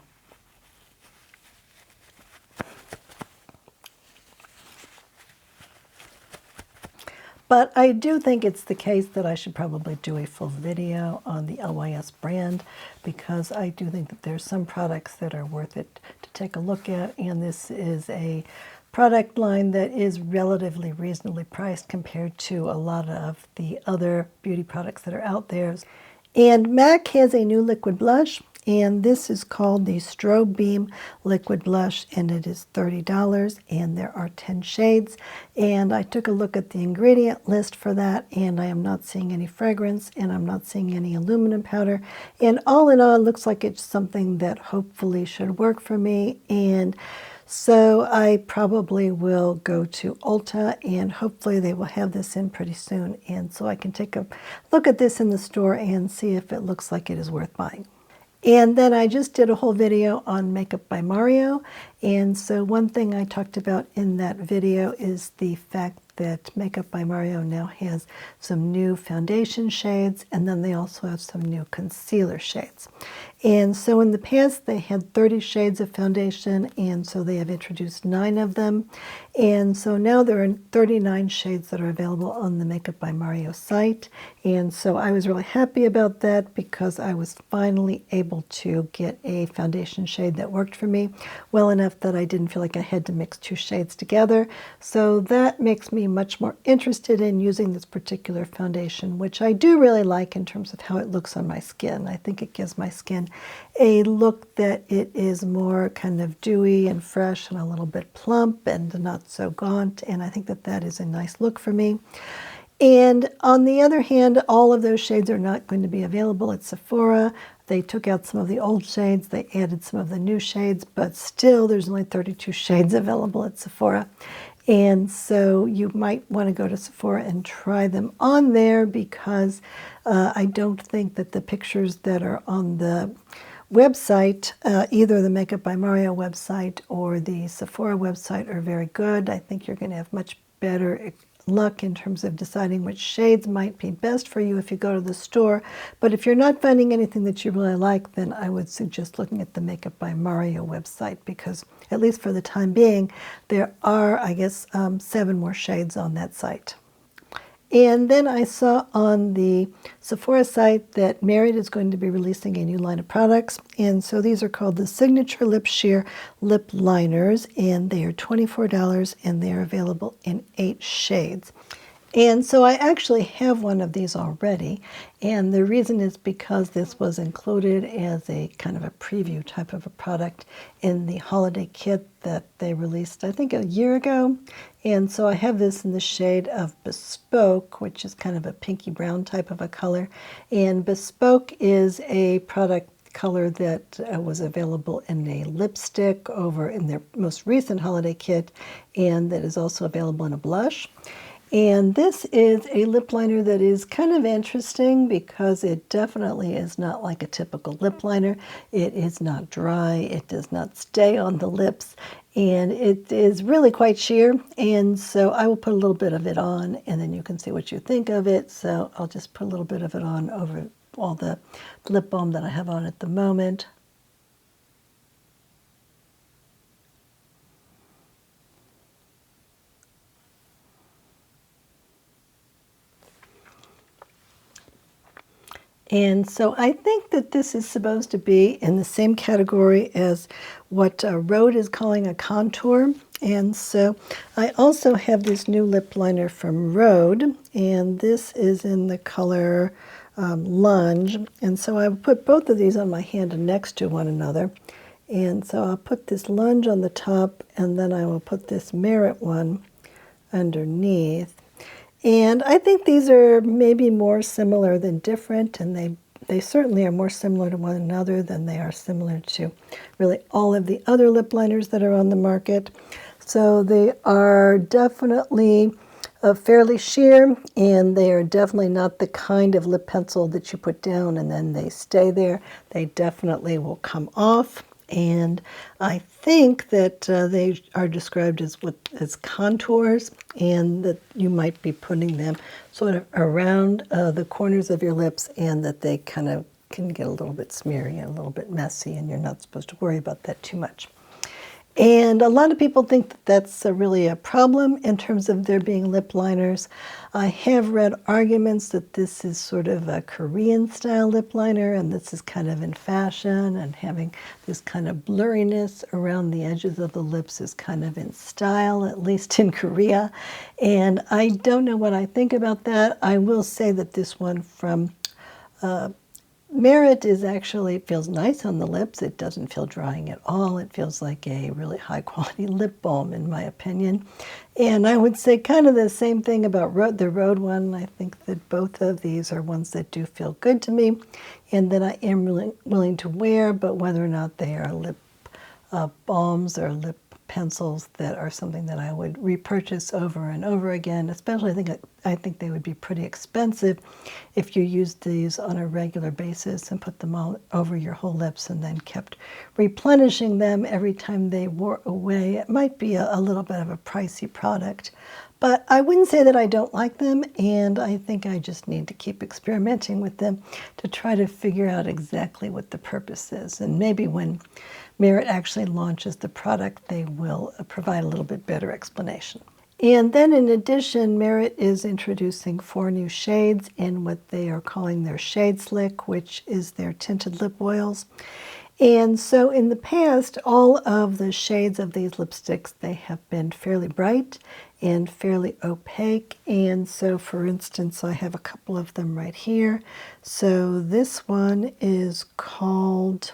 But I do think it's the case that I should probably do a full video on the LYS brand, because I do think that there's some products that are worth it to take a look at, and this is a product line that is relatively reasonably priced compared to a lot of the other beauty products that are out there. And MAC has a new liquid blush, and this is called the Strobe Beam Liquid Blush, and it is $30, and there are 10 shades. And I took a look at the ingredient list for that, and I am not seeing any fragrance, and I'm not seeing any aluminum powder. And all in all, it looks like it's something that hopefully should work for me. And so I probably will go to Ulta, and hopefully they will have this in pretty soon. And so I can take a look at this in the store and see if it looks like it is worth buying. And then I just did a whole video on Makeup by Mario. And so one thing I talked about in that video is the fact that Makeup by Mario now has some new foundation shades, and then they also have some new concealer shades. And so in the past they had 30 shades of foundation, and so they have introduced 9 of them. And so now there are 39 shades that are available on the Makeup by Mario site. And so I was really happy about that, because I was finally able to get a foundation shade that worked for me well enough that I didn't feel like I had to mix 2 shades together. So that makes me much more interested in using this particular foundation, which I do really like in terms of how it looks on my skin. I think it gives my skin a look that it is more kind of dewy and fresh and a little bit plump and not so gaunt, and I think that that is a nice look for me. And on the other hand, all of those shades are not going to be available at Sephora. They took out some of the old shades, they added some of the new shades, but still there's only 32 shades available at Sephora. And so you might want to go to Sephora and try them on there, because I don't think that the pictures that are on the website, either the Makeup by Mario website or the Sephora website, are very good. I think you're going to have much better luck in terms of deciding which shades might be best for you if you go to the store. But if you're not finding anything that you really like, then I would suggest looking at the Makeup by Mario website, because at least for the time being, there are, I guess, 7 more shades on that site. And then I saw on the Sephora site that Merit is going to be releasing a new line of products. And so these are called the Signature Lip Sheer Lip Liners, and they are $24, and they are available in 8 shades. And so I actually have one of these already, and the reason is because this was included as a kind of a preview type of a product in the holiday kit that they released, I think, a year ago. And so I have this in the shade of Bespoke, which is kind of a pinky brown type of a color. And Bespoke is a product color that was available in a lipstick over in their most recent holiday kit, and that is also available in a blush. And this is a lip liner that is kind of interesting because it definitely is not like a typical lip liner. It is not dry, it does not stay on the lips, and it is really quite sheer. And so I will put a little bit of it on, and then you can see what you think of it. So I'll just put a little bit of it on over all the lip balm that I have on at the moment. And so I think that this is supposed to be in the same category as what Rhode is calling a contour. And so I also have this new lip liner from Rhode, and this is in the color Lunge. And so I will put both of these on my hand next to one another. And so I'll put this Lunge on the top, and then I will put this Merit one underneath. And I think these are maybe more similar than different, and they certainly are more similar to one another than they are similar to really all of the other lip liners that are on the market. So they are definitely fairly sheer, and they are definitely not the kind of lip pencil that you put down and then they stay there. They definitely will come off. And I think that they are described as contours, and that you might be putting them sort of around the corners of your lips, and that they kind of can get a little bit smeary and a little bit messy, and you're not supposed to worry about that too much. And a lot of people think that that's really a problem in terms of there being lip liners. I have read arguments that this is sort of a Korean style lip liner, and this is kind of in fashion, and having this kind of blurriness around the edges of the lips is kind of in style, at least in Korea. And I don't know what I think about that. I will say that this one from Merit is actually, feels nice on the lips. It doesn't feel drying at all. It feels like a really high quality lip balm, in my opinion. And I would say kind of the same thing about the Rhode one. I think that both of these are ones that do feel good to me and that I am really willing to wear, but whether or not they are lip balms or lip pencils that are something that I would repurchase over and over again, especially I think they would be pretty expensive if you used these on a regular basis and put them all over your whole lips and then kept replenishing them every time they wore away. It might be a little bit of a pricey product, but I wouldn't say that I don't like them, and I think I just need to keep experimenting with them to try to figure out exactly what the purpose is. And maybe when Merit actually launches the product, they will provide a little bit better explanation. And then in addition, Merit is introducing 4 new shades in what they are calling their Shade Slick, which is their tinted lip oils. And so in the past, all of the shades of these lipsticks, they have been fairly bright and fairly opaque. And so for instance, I have a couple of them right here. So this one is called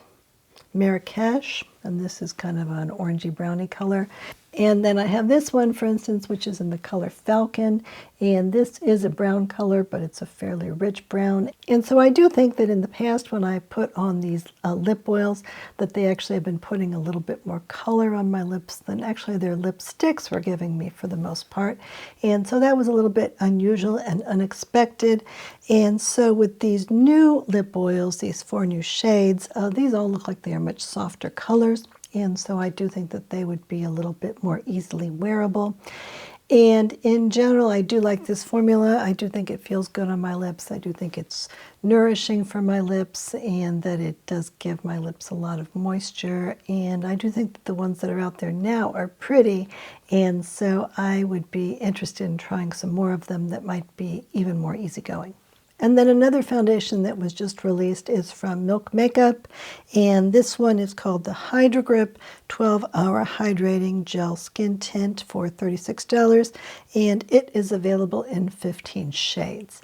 Marrakesh, and this is kind of an orangey brownie color. And then I have this one, for instance, which is in the color Falcon, and this is a brown color, but it's a fairly rich brown. And so I do think that in the past, when I put on these lip oils, that they actually have been putting a little bit more color on my lips than actually their lipsticks were giving me for the most part. And so that was a little bit unusual and unexpected. And so with these new lip oils, these 4 new shades, these all look like they are much softer colors. And so I do think that they would be a little bit more easily wearable. And in general, I do like this formula. I do think it feels good on my lips. I do think it's nourishing for my lips and that it does give my lips a lot of moisture. And I do think that the ones that are out there now are pretty. And so I would be interested in trying some more of them that might be even more easygoing. And then another foundation that was just released is from Milk Makeup, and this one is called the Hydro Grip 12-Hour Hydrating Gel Skin Tint for $36, and it is available in 15 shades.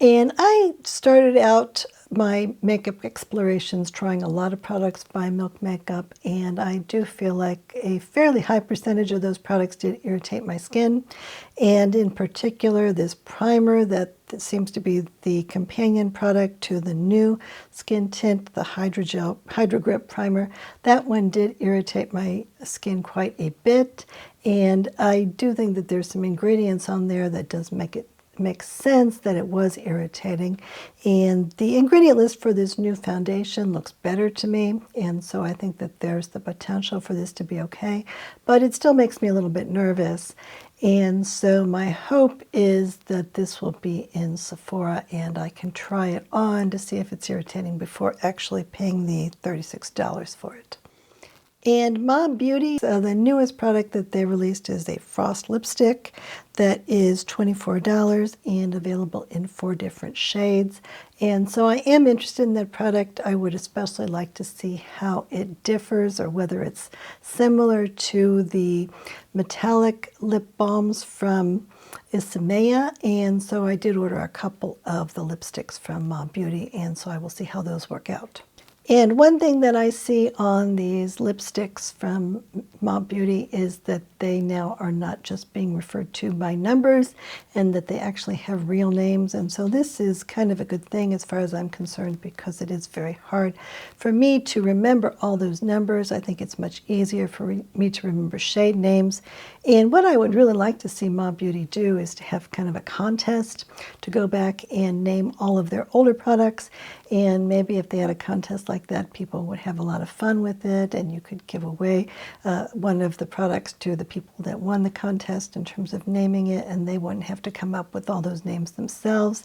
And I started out my makeup explorations trying a lot of products by Milk Makeup, and I do feel like a fairly high percentage of those products did irritate my skin. And in particular, this primer that seems to be the companion product to the new skin tint, the Hydro Grip Primer, that one did irritate my skin quite a bit. And I do think that there's some ingredients on there that does make it makes sense that it was irritating. And the ingredient list for this new foundation looks better to me, and so I think that there's the potential for this to be okay, but it still makes me a little bit nervous. And so my hope is that this will be in Sephora and I can try it on to see if it's irritating before actually paying the $36 for it. And Mob Beauty, the newest product that they released is a frost lipstick that is $24 and available in 4 different shades. And so I am interested in that product. I would especially like to see how it differs or whether it's similar to the metallic lip balms from Isamaya. And so I did order a couple of the lipsticks from Mob Beauty, and so I will see how those work out. And one thing that I see on these lipsticks from Mob Beauty is that they now are not just being referred to by numbers and that they actually have real names. And so this is kind of a good thing as far as I'm concerned, because it is very hard for me to remember all those numbers. I think it's much easier for me to remember shade names. And what I would really like to see Mob Beauty do is to have kind of a contest to go back and name all of their older products. And maybe if they had a contest like that, people would have a lot of fun with it, and you could give away one of the products to the people that won the contest in terms of naming it, and they wouldn't have to come up with all those names themselves.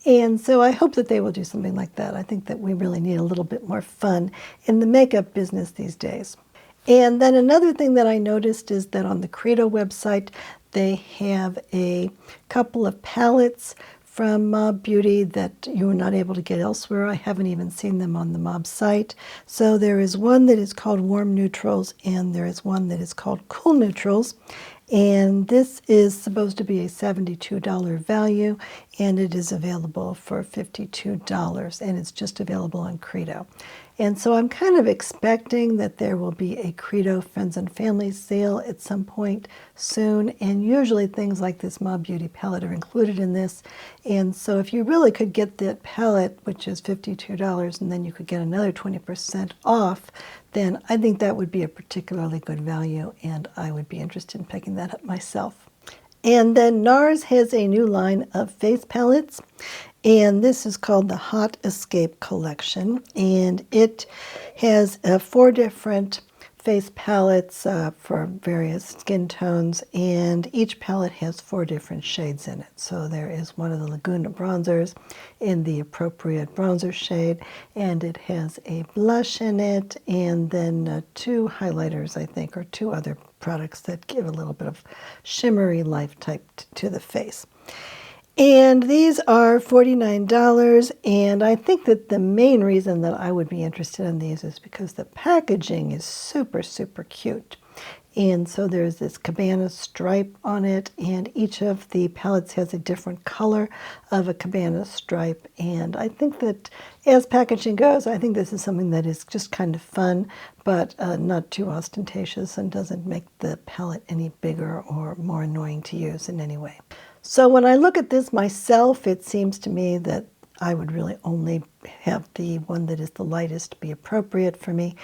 And so I hope that they will do something like that. I think that we really need a little bit more fun in the makeup business these days. And then another thing that I noticed is that on the Creal website, they have a couple of palettes from Mob Beauty that you are not able to get elsewhere. I haven't even seen them on the Mob site. So there is one that is called Warm Neutrals, and there is one that is called Cool Neutrals. And this is supposed to be a $72 value, and it is available for $52, and it's just available on Creal. And so I'm kind of expecting that there will be a Creal Friends and Family sale at some point soon, and usually things like this Mob Beauty palette are included in this. And so if you really could get that palette, which is $52, and then you could get another 20% off, then I think that would be a particularly good value, and I would be interested in picking that up myself. And then Nars has a new line of face palettes, and this is called the Hot Escape Collection, and it has 4 different face palettes for various skin tones, and each palette has 4 different shades in it. So there is one of the Laguna bronzers in the appropriate bronzer shade, and it has a blush in it, and then 2 highlighters, I think, or 2 other products that give a little bit of shimmery life type to the face. And these are $49, and I think that the main reason that I would be interested in these is because the packaging is super, super cute. And so there's this cabana stripe on it, and each of the palettes has a different color of a cabana stripe. And I think that as packaging goes, I think this is something that is just kind of fun, but not too ostentatious and doesn't make the palette any bigger or more annoying to use in any way. So when I look at this myself, it seems to me that I would really only have the one that is the lightest be appropriate for me.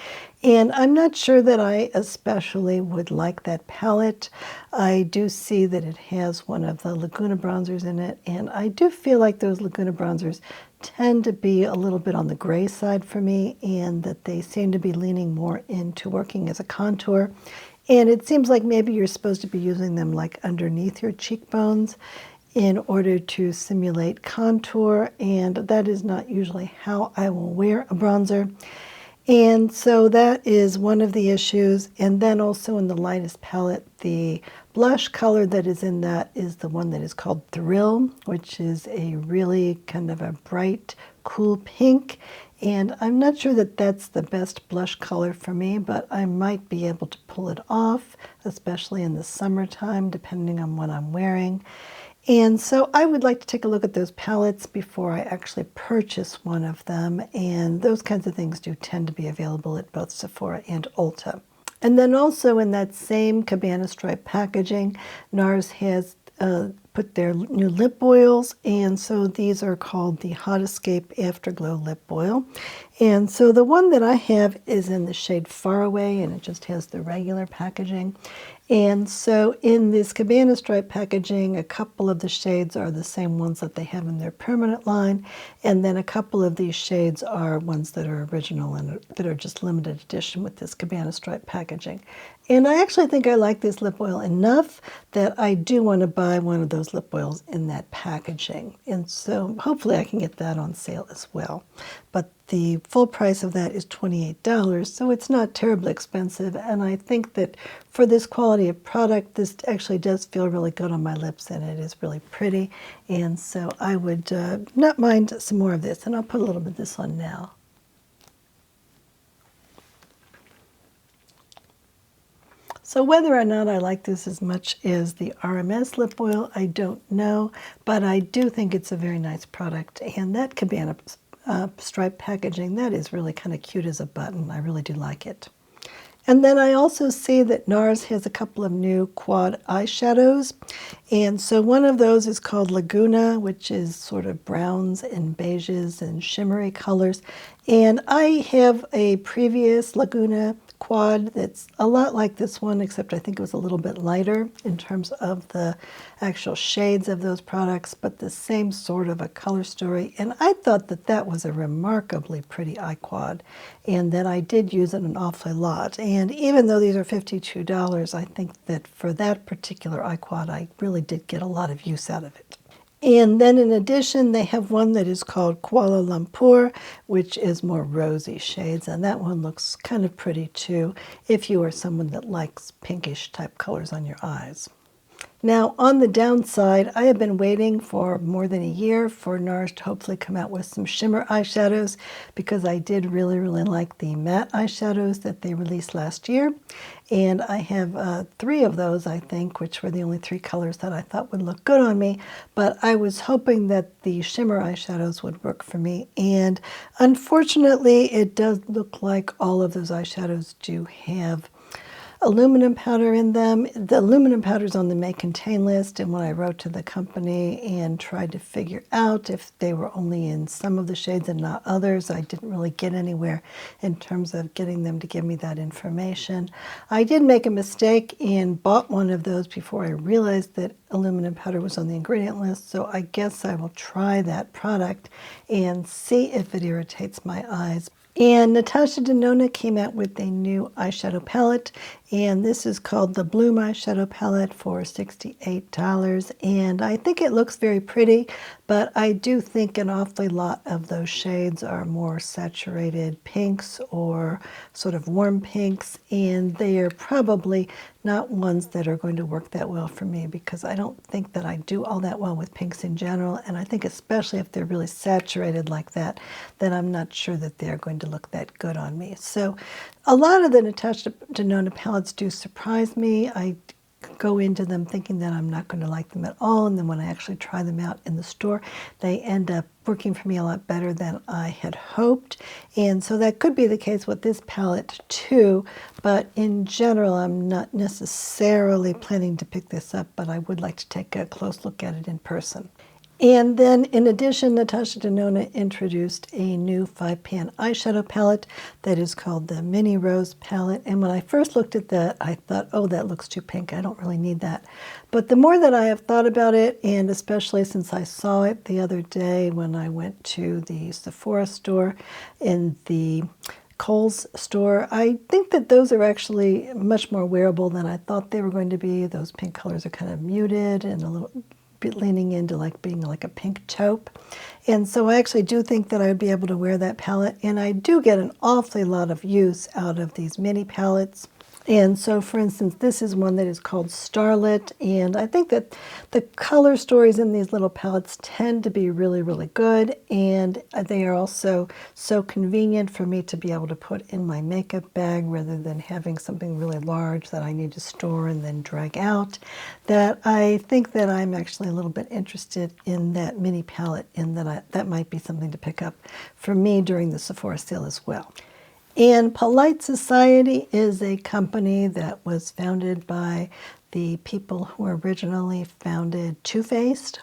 And I'm not sure that I especially would like that palette. I do see that it has one of the Laguna bronzers in it, and I do feel like those Laguna bronzers tend to be a little bit on the gray side for me, and that they seem to be leaning more into working as a contour. And it seems like maybe you're supposed to be using them like underneath your cheekbones in order to simulate contour, and that is not usually how I will wear a bronzer. And so that is one of the issues. And then also in the lightest palette, the blush color that is in that is the one that is called Thrill, which is a really kind of a bright, cool pink. And I'm not sure that that's the best blush color for me, but I might be able to pull it off, especially in the summertime, depending on what I'm wearing. And so I would like to take a look at those palettes before I actually purchase one of them. And those kinds of things do tend to be available at both Sephora and Ulta. And then also in that same cabana stripe packaging, Nars has put their new lip oils, and so these are called the Hot Escape Afterglow Lip Oil. And so the one that I have is in the shade Far Away, and it just has the regular packaging. And so in this cabana stripe packaging, a couple of the shades are the same ones that they have in their permanent line, and then a couple of these shades are ones that are original and that are just limited edition with this cabana stripe packaging. And I actually think I like this lip oil enough that I do want to buy one of those lip oils in that packaging. And so hopefully I can get that on sale as well. But the full price of that is $28, so it's not terribly expensive. And I think that for this quality of product, this actually does feel really good on my lips, and it is really pretty. And so I would not mind some more of this. And I'll put a little bit of this on now. So whether or not I like this as much as the RMS lip oil, I don't know, but I do think it's a very nice product. And that cabana stripe packaging, that is really kind of cute as a button. I really do like it. And then I also see that Nars has a couple of new quad eyeshadows. And so one of those is called Laguna, which is sort of browns and beiges and shimmery colors. And I have a previous Laguna quad that's a lot like this one, except I think it was a little bit lighter in terms of the actual shades of those products, but the same sort of a color story. And I thought that that was a remarkably pretty eye quad, and that I did use it an awfully lot. And even though these are $52, I think that for that particular eye quad, I really did get a lot of use out of it. And then in addition, they have one that is called Kuala Lumpur, which is more rosy shades, and that one looks kind of pretty too, if you are someone that likes pinkish type colors on your eyes. Now, on the downside, I have been waiting for more than a year for Nars to hopefully come out with some shimmer eyeshadows, because I did really, really like the matte eyeshadows that they released last year. And I have 3 of those, I think, which were the only 3 colors that I thought would look good on me. But I was hoping that the shimmer eyeshadows would work for me. And unfortunately, it does look like all of those eyeshadows do have aluminum powder in them. The aluminum powders on the may contain list, and when I wrote to the company and tried to figure out if they were only in some of the shades and not others, I didn't really get anywhere in terms of getting them to give me that information. I did make a mistake and bought one of those before I realized that aluminum powder was on the ingredient list, so I guess I will try that product and see if it irritates my eyes. And Natasha Denona came out with a new eyeshadow palette, and this is called the Bloom Eyeshadow Palette for $68. And I think it looks very pretty, but I do think an awfully lot of those shades are more saturated pinks or sort of warm pinks, and they are probably not ones that are going to work that well for me, because I don't think that I do all that well with pinks in general, and I think especially if they're really saturated like that, then I'm not sure that they're going to look that good on me. So a lot of the Natasha Denona palettes do surprise me. I go into them thinking that I'm not going to like them at all, and then when I actually try them out in the store, they end up working for me a lot better than I had hoped. And so that could be the case with this palette too, but in general I'm not necessarily planning to pick this up, but I would like to take a close look at it in person. And then in addition, Natasha Denona introduced a new 5-pan eyeshadow palette that is called the Mini Rose palette. And when I first looked at that, I thought, oh, that looks too pink. I don't really need that. But the more that I have thought about it, and especially since I saw it the other day when I went to the Sephora store in the Kohl's store. I think that those are actually much more wearable than I thought they were going to be. Those pink colors are kind of muted and a little bit leaning into like being like a pink taupe. And so I actually do think that I would be able to wear that palette. And I do get an awfully lot of use out of these mini palettes. And so, for instance, this is one that is called Starlit, and I think that the color stories in these little palettes tend to be really, really good, and they are also so convenient for me to be able to put in my makeup bag rather than having something really large that I need to store and then drag out, that I think that I'm actually a little bit interested in that mini palette, and that might be something to pick up for me during the Sephora sale as well. And Polite Society is a company that was founded by the people who originally founded Too Faced,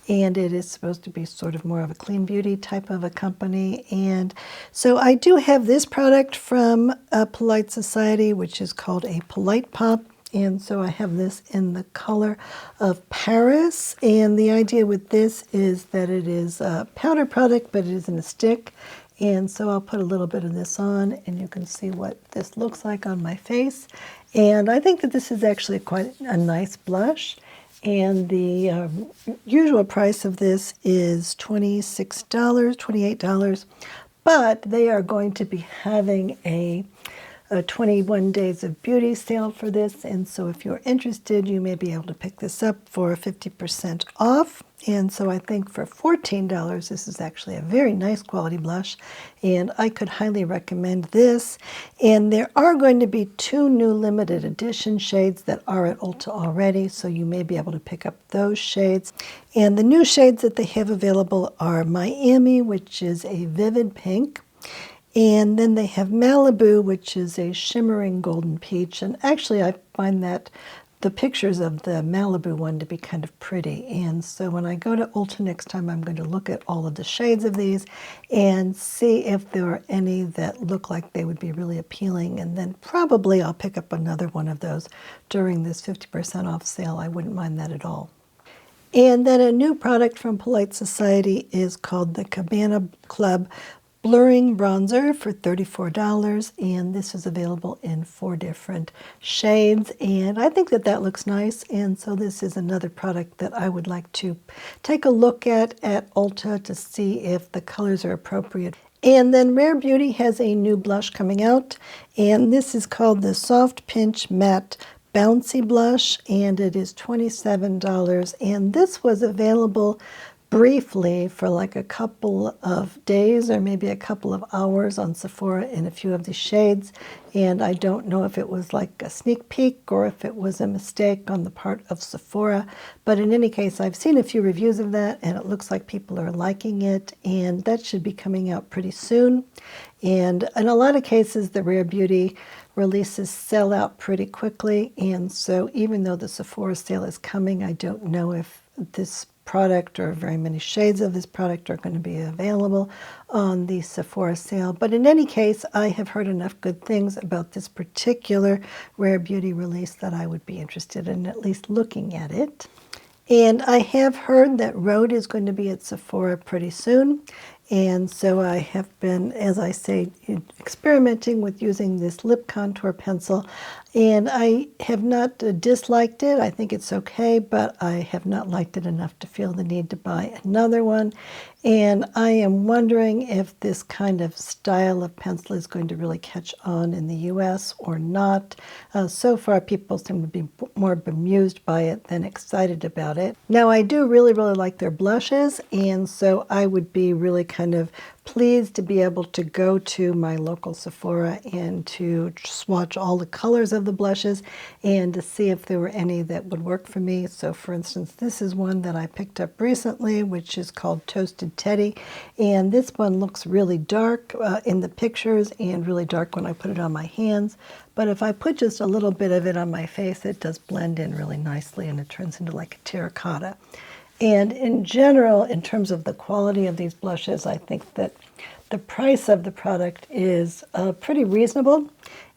and it is supposed to be sort of more of a clean beauty type of a company. And so I do have this product from Polite Society, which is called a Polite Pop. And so I have this in the color of Paris. And the idea with this is that it is a powder product, but it is in a stick. And so I'll put a little bit of this on, and you can see what this looks like on my face. And I think that this is actually quite a nice blush. And the usual price of this is $26, $28. But they are going to be having a 21 Days of Beauty sale for this. And so if you're interested, you may be able to pick this up for 50% off. And so I think for $14, this is actually a very nice quality blush, and I could highly recommend this. And there are going to be 2 new limited edition shades that are at Ulta already, so you may be able to pick up those shades. And the new shades that they have available are Miami, which is a vivid pink. And then they have Malibu, which is a shimmering golden peach. And actually, I find that the pictures of the Malibu one to be kind of pretty. And so when I go to Ulta next time, I'm going to look at all of the shades of these and see if there are any that look like they would be really appealing. And then probably I'll pick up another one of those during this 50% off sale. I wouldn't mind that at all. And then a new product from Polite Society is called the Cabana Club Blurring Bronzer for $34, and this is available in 4 different shades, and I think that that looks nice. And so this is another product that I would like to take a look at Ulta to see if the colors are appropriate. And then Rare Beauty has a new blush coming out, and this is called the Soft Pinch Matte Bouncy Blush, and it is $27, and this was available briefly for like a couple of days or maybe a couple of hours on Sephora in a few of the shades. And I don't know if it was like a sneak peek or if it was a mistake on the part of Sephora. But in any case, I've seen a few reviews of that, and it looks like people are liking it. And that should be coming out pretty soon. And in a lot of cases, the Rare Beauty releases sell out pretty quickly. And so even though the Sephora sale is coming, I don't know if this product or very many shades of this product are going to be available on the Sephora sale. But in any case, I have heard enough good things about this particular Rare Beauty release that I would be interested in at least looking at it. And I have heard that Rhode is going to be at Sephora pretty soon. And so I have been, as I say, experimenting with using this lip contour pencil. And I have not disliked it. I think it's okay, but I have not liked it enough to feel the need to buy another one. And I am wondering if this kind of style of pencil is going to really catch on in the US or not. So far, people seem to be more bemused by it than excited about it. Now, I do really, really like their blushes, and so I would be really kind of pleased to be able to go to my local Sephora and to swatch all the colors of the blushes and to see if there were any that would work for me. So for instance, this is one that I picked up recently, which is called Toasted Teddy. And this one looks really dark in the pictures and really dark when I put it on my hands. But if I put just a little bit of it on my face, it does blend in really nicely and it turns into like a terracotta. And in general, in terms of the quality of these blushes, I think that the price of the product is pretty reasonable.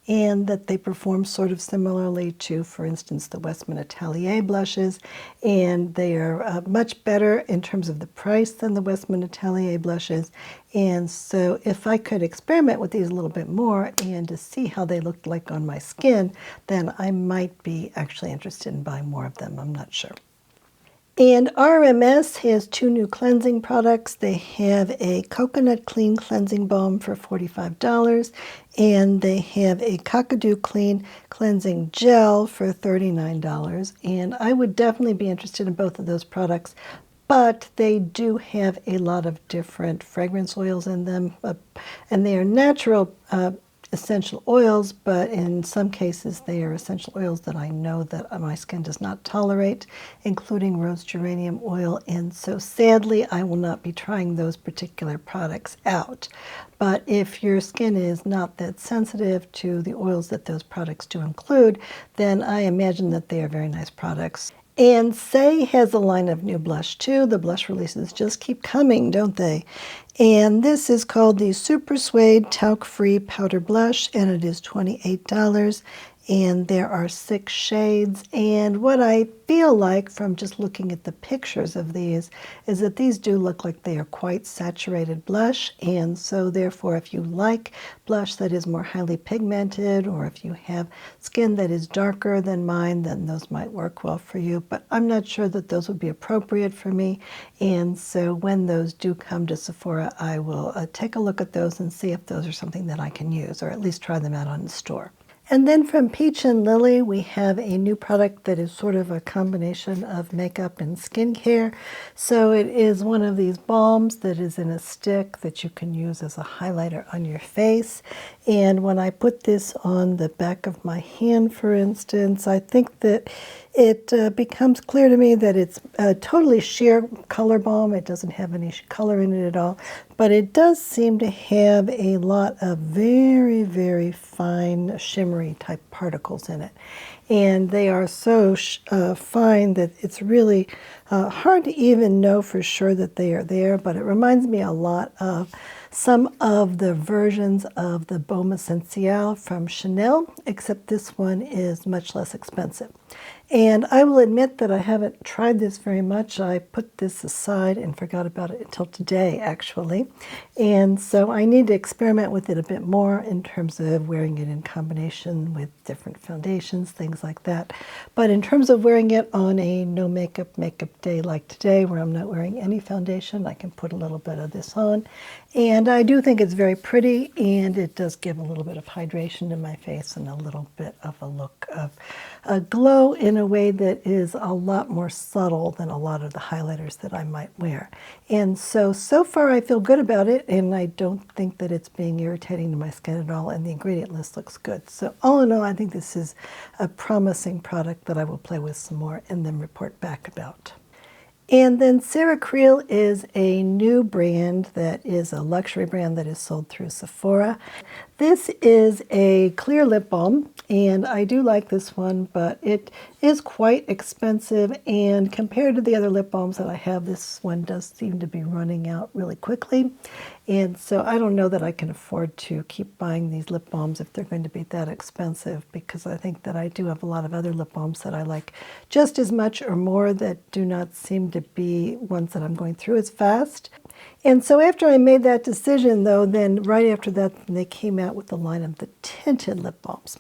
and that they perform sort of similarly to, for instance, the Westman Atelier blushes, and they are much better in terms of the price than the Westman Atelier blushes. And so if I could experiment with these a little bit more and to see how they looked like on my skin, then I might be actually interested in buying more of them. I'm not sure. And RMS has two new cleansing products. They have a Coconut Clean Cleansing Balm for $45, and they have a Cockadoo Clean Cleansing Gel for $39. And I would definitely be interested in both of those products, but they do have a lot of different fragrance oils in them, and they are natural essential oils, but in some cases they are essential oils that I know that my skin does not tolerate, including rose geranium oil, and so sadly I will not be trying those particular products out. But if your skin is not that sensitive to the oils that those products do include, then I imagine that they are very nice products. And Saie has a line of new blush too. The blush releases just keep coming, don't they? And this is called the Super Suede Talc-Free Powder Blush, and it is $28. And there are 6 shades. And what I feel like from just looking at the pictures of these is that these do look like they are quite saturated blush. And so therefore, if you like blush that is more highly pigmented, or if you have skin that is darker than mine, then those might work well for you. But I'm not sure that those would be appropriate for me. And so when those do come to Sephora, I will take a look at those and see if those are something that I can use, or at least try them out on the store. And then from Peach and Lily, we have a new product that is sort of a combination of makeup and skincare. So it is one of these balms that is in a stick that you can use as a highlighter on your face. And when I put this on the back of my hand, for instance, I think that it becomes clear to me that it's a totally sheer color balm. It doesn't have any color in it at all, but it does seem to have a lot of very, very fine shimmery type particles in it. And they are so fine that it's really hard to even know for sure that they are there, but it reminds me a lot of some of the versions of the Baume Essentiel from Chanel, except this one is much less expensive. And I will admit that I haven't tried this very much. I put this aside and forgot about it until today, actually. And so I need to experiment with it a bit more in terms of wearing it in combination with different foundations, things like that. But in terms of wearing it on a no makeup day like today, where I'm not wearing any foundation, I can put a little bit of this on. And I do think it's very pretty, and it does give a little bit of hydration to my face and a little bit of a look of a glow in a way that is a lot more subtle than a lot of the highlighters that I might wear. And so far I feel good about it, and I don't think that it's being irritating to my skin at all, and the ingredient list looks good. So all in all, I think this is a promising product that I will play with some more and then report back about. And then Sarah Creal is a new brand that is a luxury brand that is sold through Sephora. This is a clear lip balm, and I do like this one, but it is quite expensive, and compared to the other lip balms that I have, this one does seem to be running out really quickly. And so I don't know that I can afford to keep buying these lip balms if they're going to be that expensive, because I think that I do have a lot of other lip balms that I like just as much or more that do not seem to be ones that I'm going through as fast. And so after I made that decision, though, then right after that, they came out with the line of the tinted lip balms.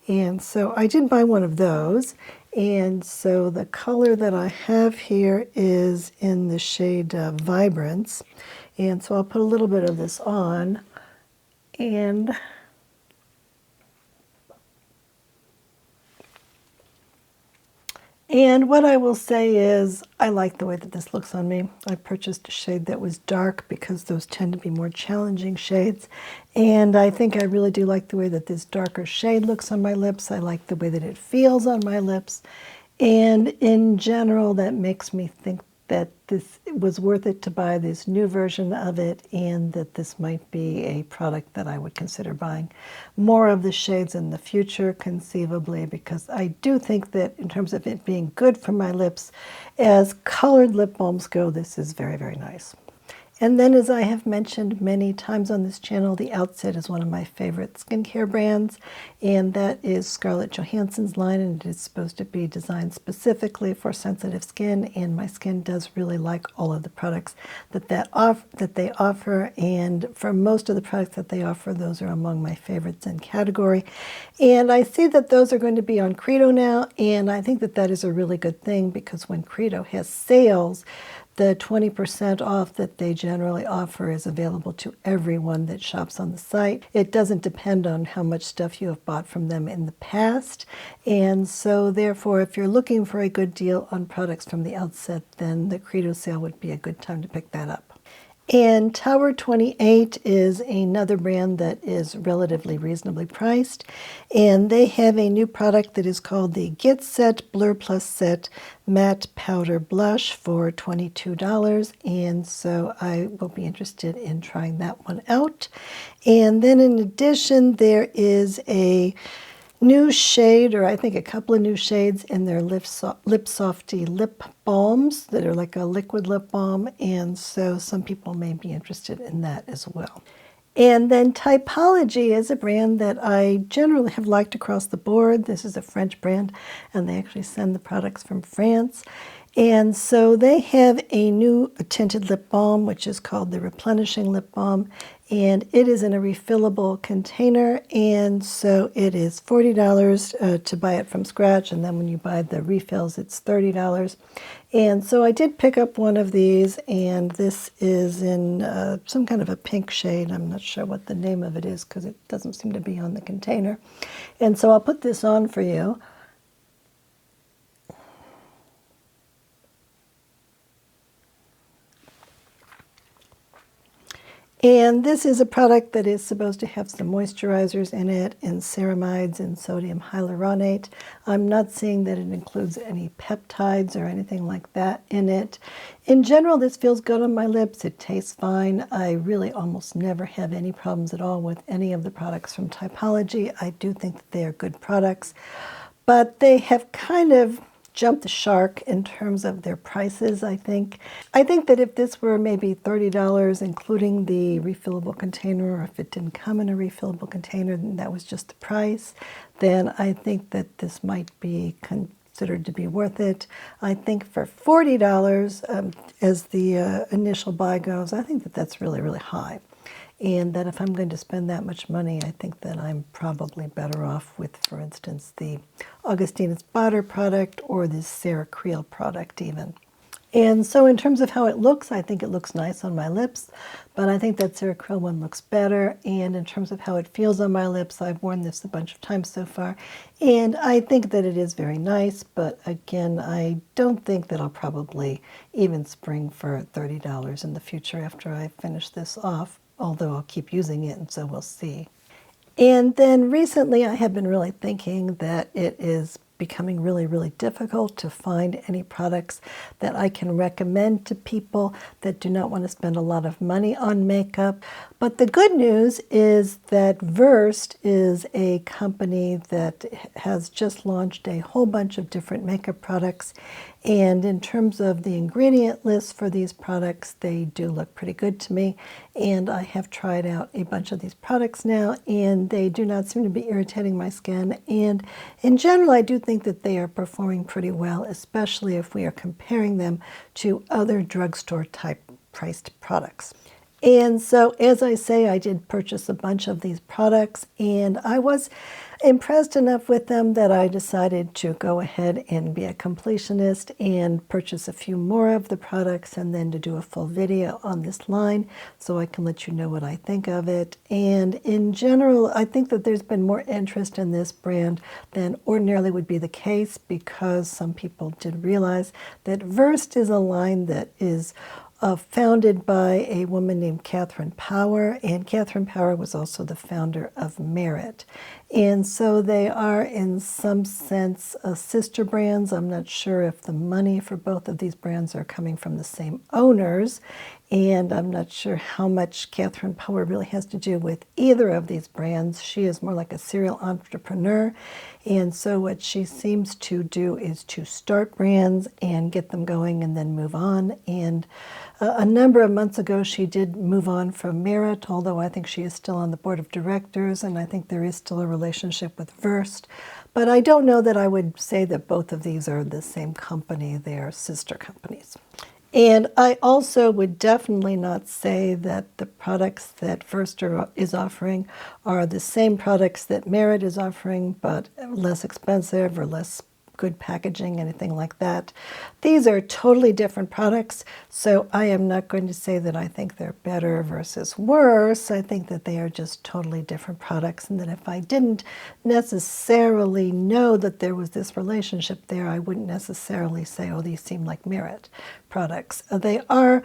And so I did buy one of those. And so the color that I have here is in the shade Vibrance. And so I'll put a little bit of this on. And what I will say is I like the way that this looks on me. I purchased a shade that was dark because those tend to be more challenging shades. And I think I really do like the way that this darker shade looks on my lips. I like the way that it feels on my lips. And in general, that makes me think that this was worth it to buy this new version of it, and that this might be a product that I would consider buying more of the shades in the future, conceivably, because I do think that in terms of it being good for my lips, as colored lip balms go, this is very, very nice. And then, as I have mentioned many times on this channel, the Outset is one of my favorite skincare brands, and that is Scarlett Johansson's line, and it is supposed to be designed specifically for sensitive skin, and my skin does really like all of the products that they offer, and for most of the products that they offer, those are among my favorites in category. And I see that those are going to be on Credo now, and I think that that is a really good thing, because when Credo has sales, the 20% off that they generally offer is available to everyone that shops on the site. It doesn't depend on how much stuff you have bought from them in the past. And so therefore, if you're looking for a good deal on products from the Outset, then the Credo sale would be a good time to pick that up. And Tower 28 is another brand that is relatively reasonably priced, and they have a new product that is called the Get Set Blur Plus Set Matte Powder Blush for $22, and so I will be interested in trying that one out. And then in addition, there is a new shade, or I think a couple of new shades in their Lip Softy lip balms that are like a liquid lip balm, and so some people may be interested in that as well. And then Typology is a brand that I generally have liked across the board. This is a French brand, and they actually send the products from France. And so they have a new tinted lip balm, which is called the Replenishing Lip Balm, and it is in a refillable container, and so it is $40 to buy it from scratch, and then when you buy the refills, it's $30. And so I did pick up one of these, and this is in some kind of a pink shade. I'm not sure what the name of it is because it doesn't seem to be on the container. And so I'll put this on for you. And this is a product that is supposed to have some moisturizers in it, and ceramides and sodium hyaluronate. I'm not seeing that it includes any peptides or anything like that in it. In general, this feels good on my lips. It tastes fine. I really almost never have any problems at all with any of the products from Typology. I do think that they are good products, but they have kind of jumped the shark in terms of their prices, I think. I think that if this were maybe $30, including the refillable container, or if it didn't come in a refillable container and that was just the price, then I think that this might be considered to be worth it. I think for $40, as the initial buy goes, I think that that's really, really high. And that if I'm going to spend that much money, I think that I'm probably better off with, for instance, the Augustina Spotter product or the Sarah Creal product even. And so in terms of how it looks, I think it looks nice on my lips, but I think that Sarah Creal one looks better. And in terms of how it feels on my lips, I've worn this a bunch of times so far, and I think that it is very nice, but again, I don't think that I'll probably even spring for $30 in the future after I finish this off, although I'll keep using it, and so we'll see. And then recently I have been really thinking that it is becoming really, really difficult to find any products that I can recommend to people that do not want to spend a lot of money on makeup. But the good news is that Versed is a company that has just launched a whole bunch of different makeup products. And in terms of the ingredient list for these products, they do look pretty good to me. And I have tried out a bunch of these products now, and they do not seem to be irritating my skin. And in general, I do think that they are performing pretty well, especially if we are comparing them to other drugstore type priced products. And so, as I say, I did purchase a bunch of these products, and I was impressed enough with them that I decided to go ahead and be a completionist and purchase a few more of the products, and then to do a full video on this line so I can let you know what I think of it. And in general, I think that there's been more interest in this brand than ordinarily would be the case, because some people did realize that Versed is a line that is founded by a woman named Catherine Power, and Catherine Power was also the founder of Merit. And so they are, in some sense, sister brands. I'm not sure if the money for both of these brands are coming from the same owners, and I'm not sure how much Catherine Power really has to do with either of these brands. She is more like a serial entrepreneur, and so what she seems to do is to start brands and get them going and then move on. And A number of months ago, she did move on from Merit, although I think she is still on the board of directors, and I think there is still a relationship with Verst. But I don't know that I would say that both of these are the same company. They are sister companies. And I also would definitely not say that the products that Verst is offering are the same products that Merit is offering, but less expensive or less good packaging, anything like that. These are totally different products, so I am not going to say that I think they're better versus worse. I think that they are just totally different products, and that if I didn't necessarily know that there was this relationship there, I wouldn't necessarily say, oh, these seem like Merit products. They are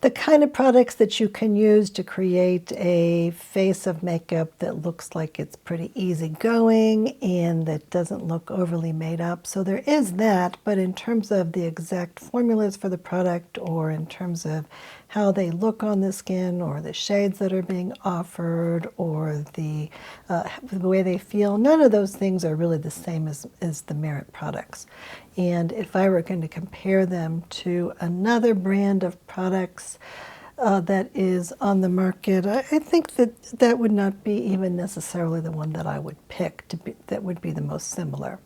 the kind of products that you can use to create a face of makeup that looks like it's pretty easygoing and that doesn't look overly made up. So there is that, but in terms of the exact formulas for the product, or in terms of how they look on the skin, or the shades that are being offered, or the way they feel, none of those things are really the same as the Merit products. And if I were going to compare them to another brand of products that is on the market, I think that that would not be even necessarily the one that I would pick that would be the most similar.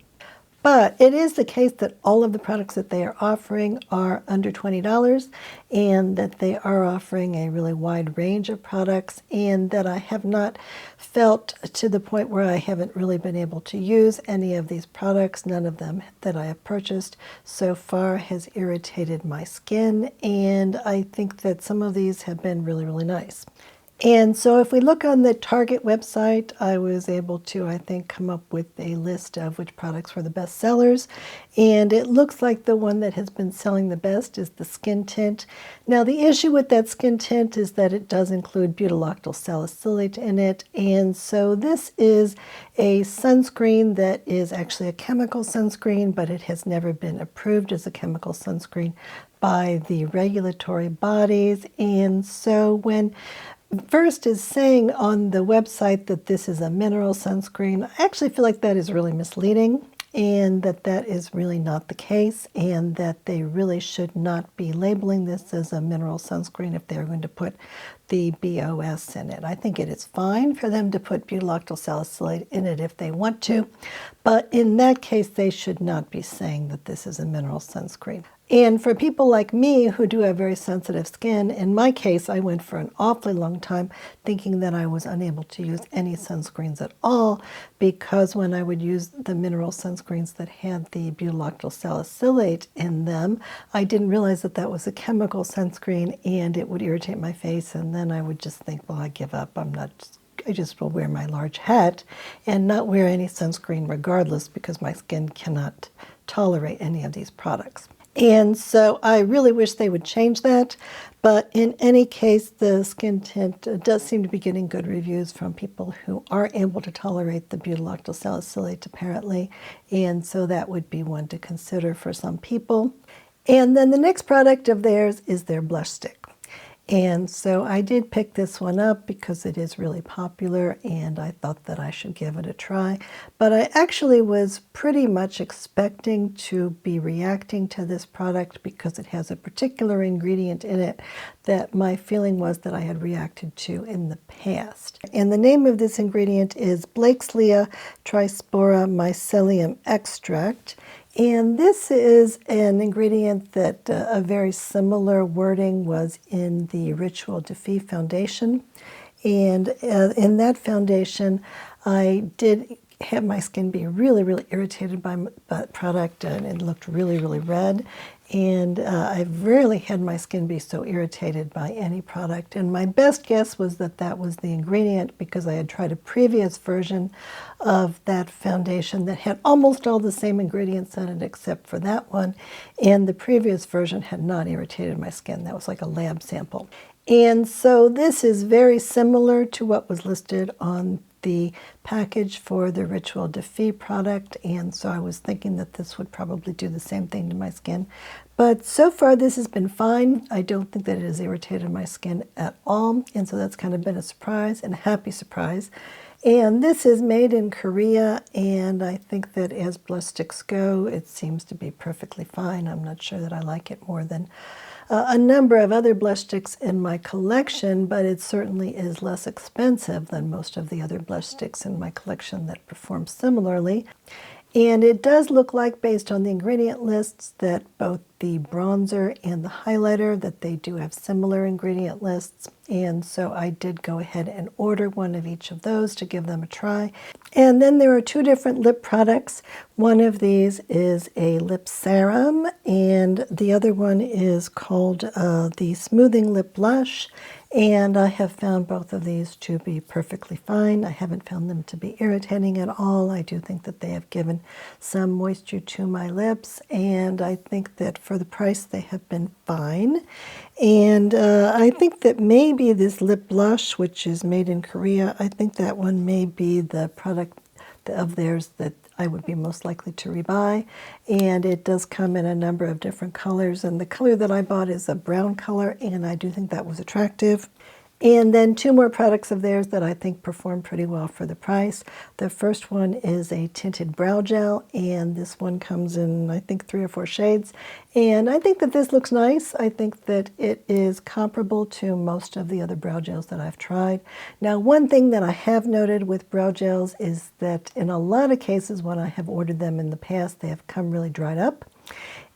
But it is the case that all of the products that they are offering are under $20, and that they are offering a really wide range of products, and that I have not felt to the point where I haven't really been able to use any of these products. None of them that I have purchased so far has irritated my skin, and I think that some of these have been really, really nice. And so if we look on the Target website, I was able to, I think, come up with a list of which products were the best sellers. And it looks like the one that has been selling the best is the skin tint. Now, the issue with that skin tint is that it does include butyloctyl salicylate in it. And so this is a sunscreen that is actually a chemical sunscreen, but it has never been approved as a chemical sunscreen by the regulatory bodies. And so when Verst is saying on the website that this is a mineral sunscreen, I actually feel like that is really misleading, and that is really not the case, and that they really should not be labeling this as a mineral sunscreen if they're going to put the BOS in it. I think it is fine for them to put butyloctyl salicylate in it if they want to, but in that case they should not be saying that this is a mineral sunscreen. And for people like me who do have very sensitive skin, in my case, I went for an awfully long time thinking that I was unable to use any sunscreens at all, because when I would use the mineral sunscreens that had the butyloctyl salicylate in them, I didn't realize that that was a chemical sunscreen, and it would irritate my face, and then I would just think, well, I give up. I just will wear my large hat and not wear any sunscreen regardless, because my skin cannot tolerate any of these products. And so I really wish they would change that. But in any case, the skin tint does seem to be getting good reviews from people who are able to tolerate the butyloctyl salicylate, apparently. And so that would be one to consider for some people. And then the next product of theirs is their blush stick. And so I did pick this one up because it is really popular, and I thought that I should give it a try. But I actually was pretty much expecting to be reacting to this product because it has a particular ingredient in it that my feeling was that I had reacted to in the past. And the name of this ingredient is Blakeslea Trispora Mycelium Extract. And this is an ingredient that a very similar wording was in the Ritual de Fille foundation. And in that foundation, I did have my skin be really, really irritated by that product, and it looked really, really red. And I've rarely had my skin be so irritated by any product. And my best guess was that that was the ingredient, because I had tried a previous version of that foundation that had almost all the same ingredients in it except for that one. And the previous version had not irritated my skin. That was like a lab sample. And so this is very similar to what was listed on the package for the Ritual de Fille product, and so I was thinking that this would probably do the same thing to my skin. But so far this has been fine. I don't think that it has irritated my skin at all, and so that's kind of been a surprise, and a happy surprise. And this is made in Korea, and I think that as blush sticks go, it seems to be perfectly fine. I'm not sure that I like it more than a number of other blush sticks in my collection, but it certainly is less expensive than most of the other blush sticks in my collection that perform similarly. And it does look like, based on the ingredient lists, that both the bronzer and the highlighter, that they do have similar ingredient lists. And so I did go ahead and order one of each of those to give them a try. And then there are two different lip products. One of these is a lip serum, and the other one is called the Smoothing Lip Blush. And I have found both of these to be perfectly fine. I haven't found them to be irritating at all. I do think that they have given some moisture to my lips, and I think that for the price they have been fine. And I think that maybe this lip blush, which is made in Korea, I think that one may be the product of theirs that I would be most likely to rebuy. And it does come in a number of different colors, and the color that I bought is a brown color, and I do think that was attractive. And then two more products of theirs that I think perform pretty well for the price. The first one is a tinted brow gel, and this one comes in, I think, 3 or 4 shades. And I think that this looks nice. I think that it is comparable to most of the other brow gels that I've tried. Now, one thing that I have noted with brow gels is that in a lot of cases when I have ordered them in the past, they have come really dried up.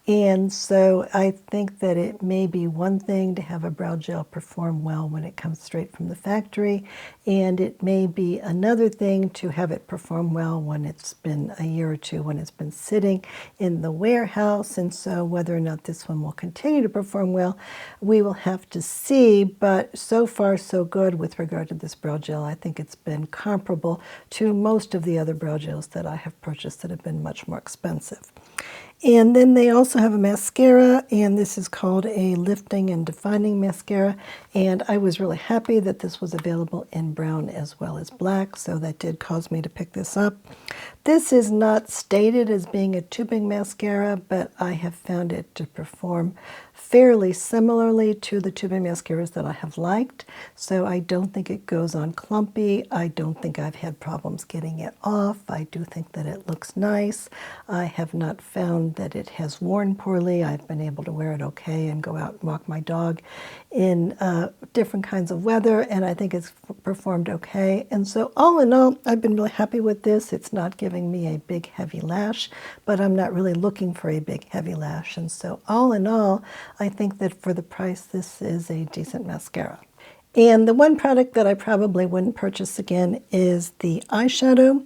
And so I think that it may be one thing to have a brow gel perform well when it comes straight from the factory, and it may be another thing to have it perform well when it's been a year or two, when it's been sitting in the warehouse. And so whether or not this one will continue to perform well, we will have to see. But so far, so good with regard to this brow gel. I think it's been comparable to most of the other brow gels that I have purchased that have been much more expensive. And then they also have a mascara, and this is called a Lifting and Defining Mascara. And I was really happy that this was available in brown as well as black, so that did cause me to pick this up. This is not stated as being a tubing mascara, but I have found it to perform fairly similarly to the tubing mascaras that I have liked. So I don't think it goes on clumpy. I don't think I've had problems getting it off. I do think that it looks nice. I have not found that it has worn poorly. I've been able to wear it okay and go out and walk my dog in different kinds of weather, and I think it's performed okay. And so all in all, I've been really happy with this. It's not giving me a big heavy lash, but I'm not really looking for a big heavy lash. And so all in all, I think that for the price, this is a decent mascara. And the one product that I probably wouldn't purchase again is the eyeshadow.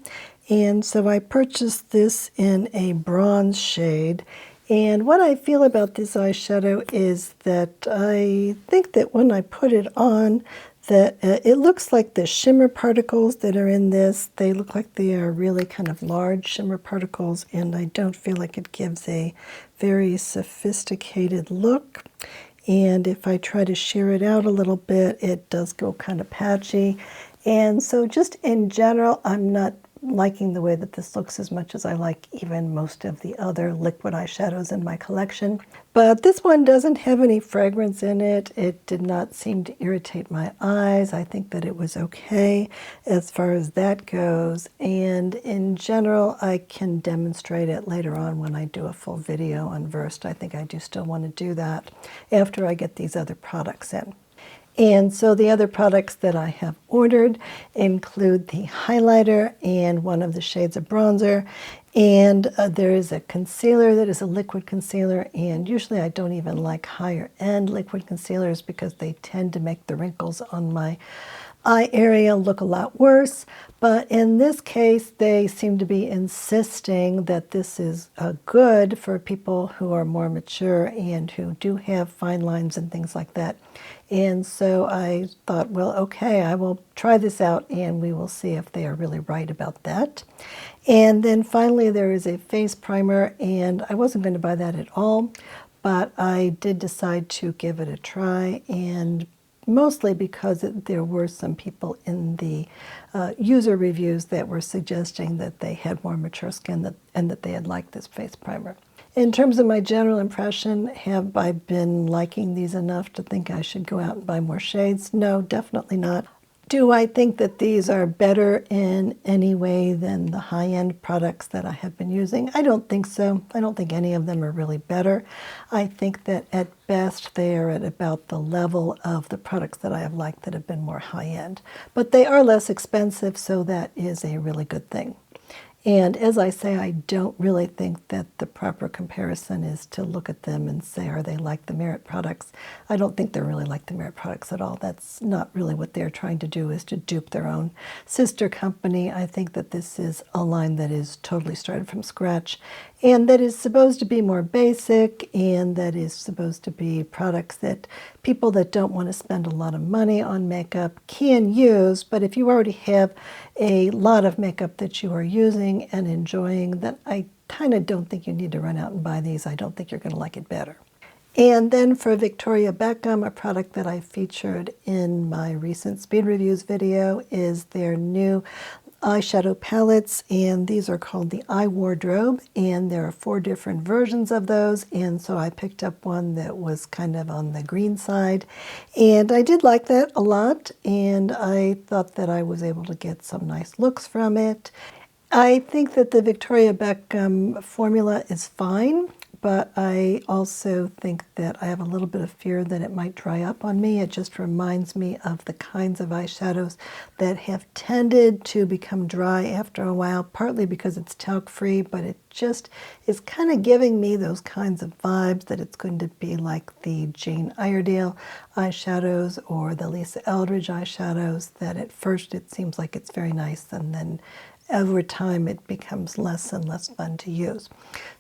And so I purchased this in a bronze shade. And what I feel about this eyeshadow is that I think that when I put it on, that it looks like the shimmer particles that are in this, they look like they are really kind of large shimmer particles, and I don't feel like it gives a very sophisticated look. And if I try to shear it out a little bit, it does go kind of patchy. And so just in general, I'm not liking the way that this looks as much as I like even most of the other liquid eyeshadows in my collection. But this one doesn't have any fragrance in it. It did not seem to irritate my eyes. I think that it was okay as far as that goes. And in general, I can demonstrate it later on when I do a full video on Versed. I think I do still want to do that after I get these other products in. And so the other products that I have ordered include the highlighter and one of the shades of bronzer. And there is a concealer that is a liquid concealer. And usually I don't even like higher end liquid concealers because they tend to make the wrinkles on my eye area look a lot worse. But in this case, they seem to be insisting that this is good for people who are more mature and who do have fine lines and things like that. And so I thought, well, okay, I will try this out and we will see if they are really right about that. And then finally, there is a face primer, and I wasn't going to buy that at all, but I did decide to give it a try, and mostly because there were some people in the user reviews that were suggesting that they had more mature skin and that they had liked this face primer. In terms of my general impression, have I been liking these enough to think I should go out and buy more shades? No, definitely not. Do I think that these are better in any way than the high-end products that I have been using? I don't think so. I don't think any of them are really better. I think that at best they are at about the level of the products that I have liked that have been more high-end. But they are less expensive, so that is a really good thing. And as I say, I don't really think that the proper comparison is to look at them and say, are they like the Merit products? I don't think they're really like the Merit products at all. That's not really what they're trying to do, is to dupe their own sister company. I think that this is a line that is totally started from scratch and that is supposed to be more basic, and that is supposed to be products that people that don't want to spend a lot of money on makeup can use. But if you already have a lot of makeup that you are using and enjoying, then I kind of don't think you need to run out and buy these. I don't think you're going to like it better. And then for Victoria Beckham, a product that I featured in my recent speed reviews video is their new eyeshadow palettes, and these are called the Eye Wardrobe, and there are 4 different versions of those, and so I picked up one that was kind of on the green side, and I did like that a lot, and I thought that I was able to get some nice looks from it. I think that the Victoria Beckham formula is fine, but I also think that I have a little bit of fear that it might dry up on me. It just reminds me of the kinds of eyeshadows that have tended to become dry after a while, partly because it's talc-free, but it just is kind of giving me those kinds of vibes that it's going to be like the Jane Iredale eyeshadows or the Lisa Eldridge eyeshadows, that at first it seems like it's very nice, and then over time it becomes less and less fun to use.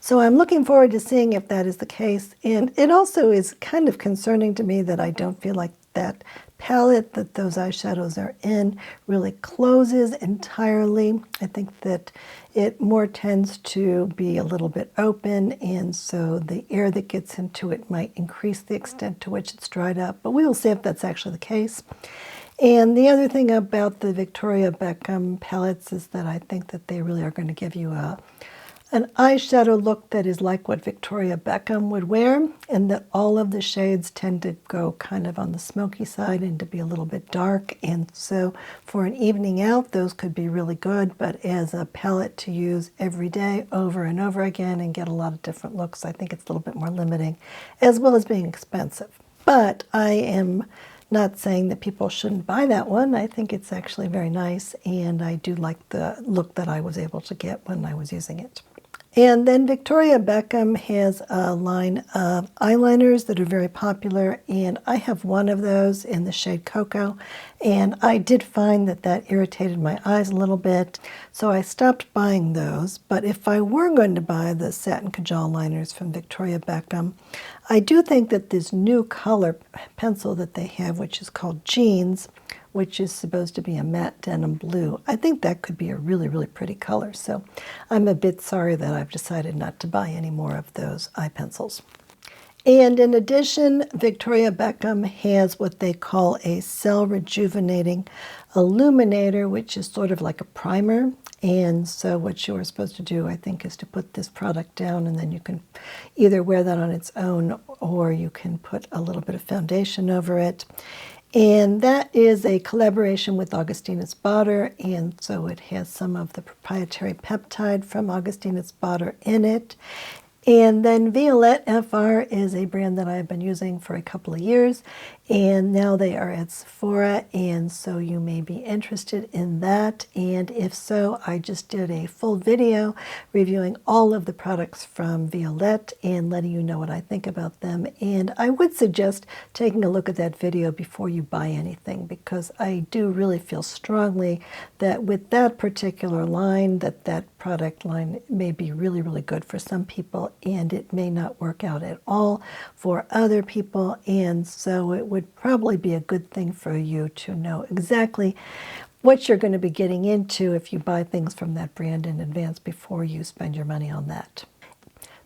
So I'm looking forward to seeing if that is the case. And it also is kind of concerning to me that I don't feel like that palette that those eyeshadows are in really closes entirely. I think that it more tends to be a little bit open, and so the air that gets into it might increase the extent to which it's dried up. But we will see if that's actually the case. And the other thing about the Victoria Beckham palettes is that I think that they really are going to give you an eyeshadow look that is like what Victoria Beckham would wear, and that all of the shades tend to go kind of on the smoky side and to be a little bit dark. And so for an evening out, those could be really good, but as a palette to use every day over and over again and get a lot of different looks, I think it's a little bit more limiting, as well as being expensive. But I am not saying that people shouldn't buy that one. I think it's actually very nice, and I do like the look that I was able to get when I was using it. And then Victoria Beckham has a line of eyeliners that are very popular, and I have one of those in the shade Cocoa, and I did find that that irritated my eyes a little bit, so I stopped buying those. But if I were going to buy the Satin Kajal liners from Victoria Beckham, I do think that this new color pencil that they have, which is called Jeans, which is supposed to be a matte denim blue, I think that could be a really, really pretty color. So I'm a bit sorry that I've decided not to buy any more of those eye pencils. And in addition, Victoria Beckham has what they call a cell rejuvenating illuminator, which is sort of like a primer. And so what you are supposed to do, I think, is to put this product down, and then you can either wear that on its own, or you can put a little bit of foundation over it. And that is a collaboration with Augustina Spotter, and so it has some of the proprietary peptide from Augustina Spotter in it. And then Violette FR is a brand that I've been using for a couple of years, and now they are at Sephora, and so you may be interested in that. And if so, I just did a full video reviewing all of the products from Violette and letting you know what I think about them. And I would suggest taking a look at that video before you buy anything, because I do really feel strongly that with that particular line, that product line may be really, really good for some people, and it may not work out at all for other people. And so it would probably be a good thing for you to know exactly what you're going to be getting into if you buy things from that brand in advance before you spend your money on that.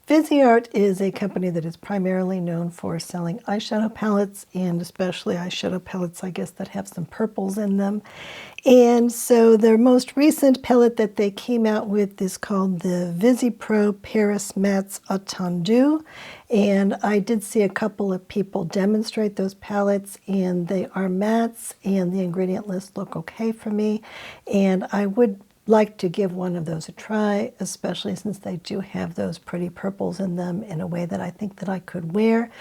Viseart is a company that is primarily known for selling eyeshadow palettes, and especially eyeshadow palettes, I guess, that have some purples in them. And so their most recent palette that they came out with is called the VisiPro Paris Mattes Attendu. And I did see a couple of people demonstrate those palettes, and they are mattes, and the ingredient list look okay for me. And I would like to give one of those a try, especially since they do have those pretty purples in them in a way that I think that I could wear.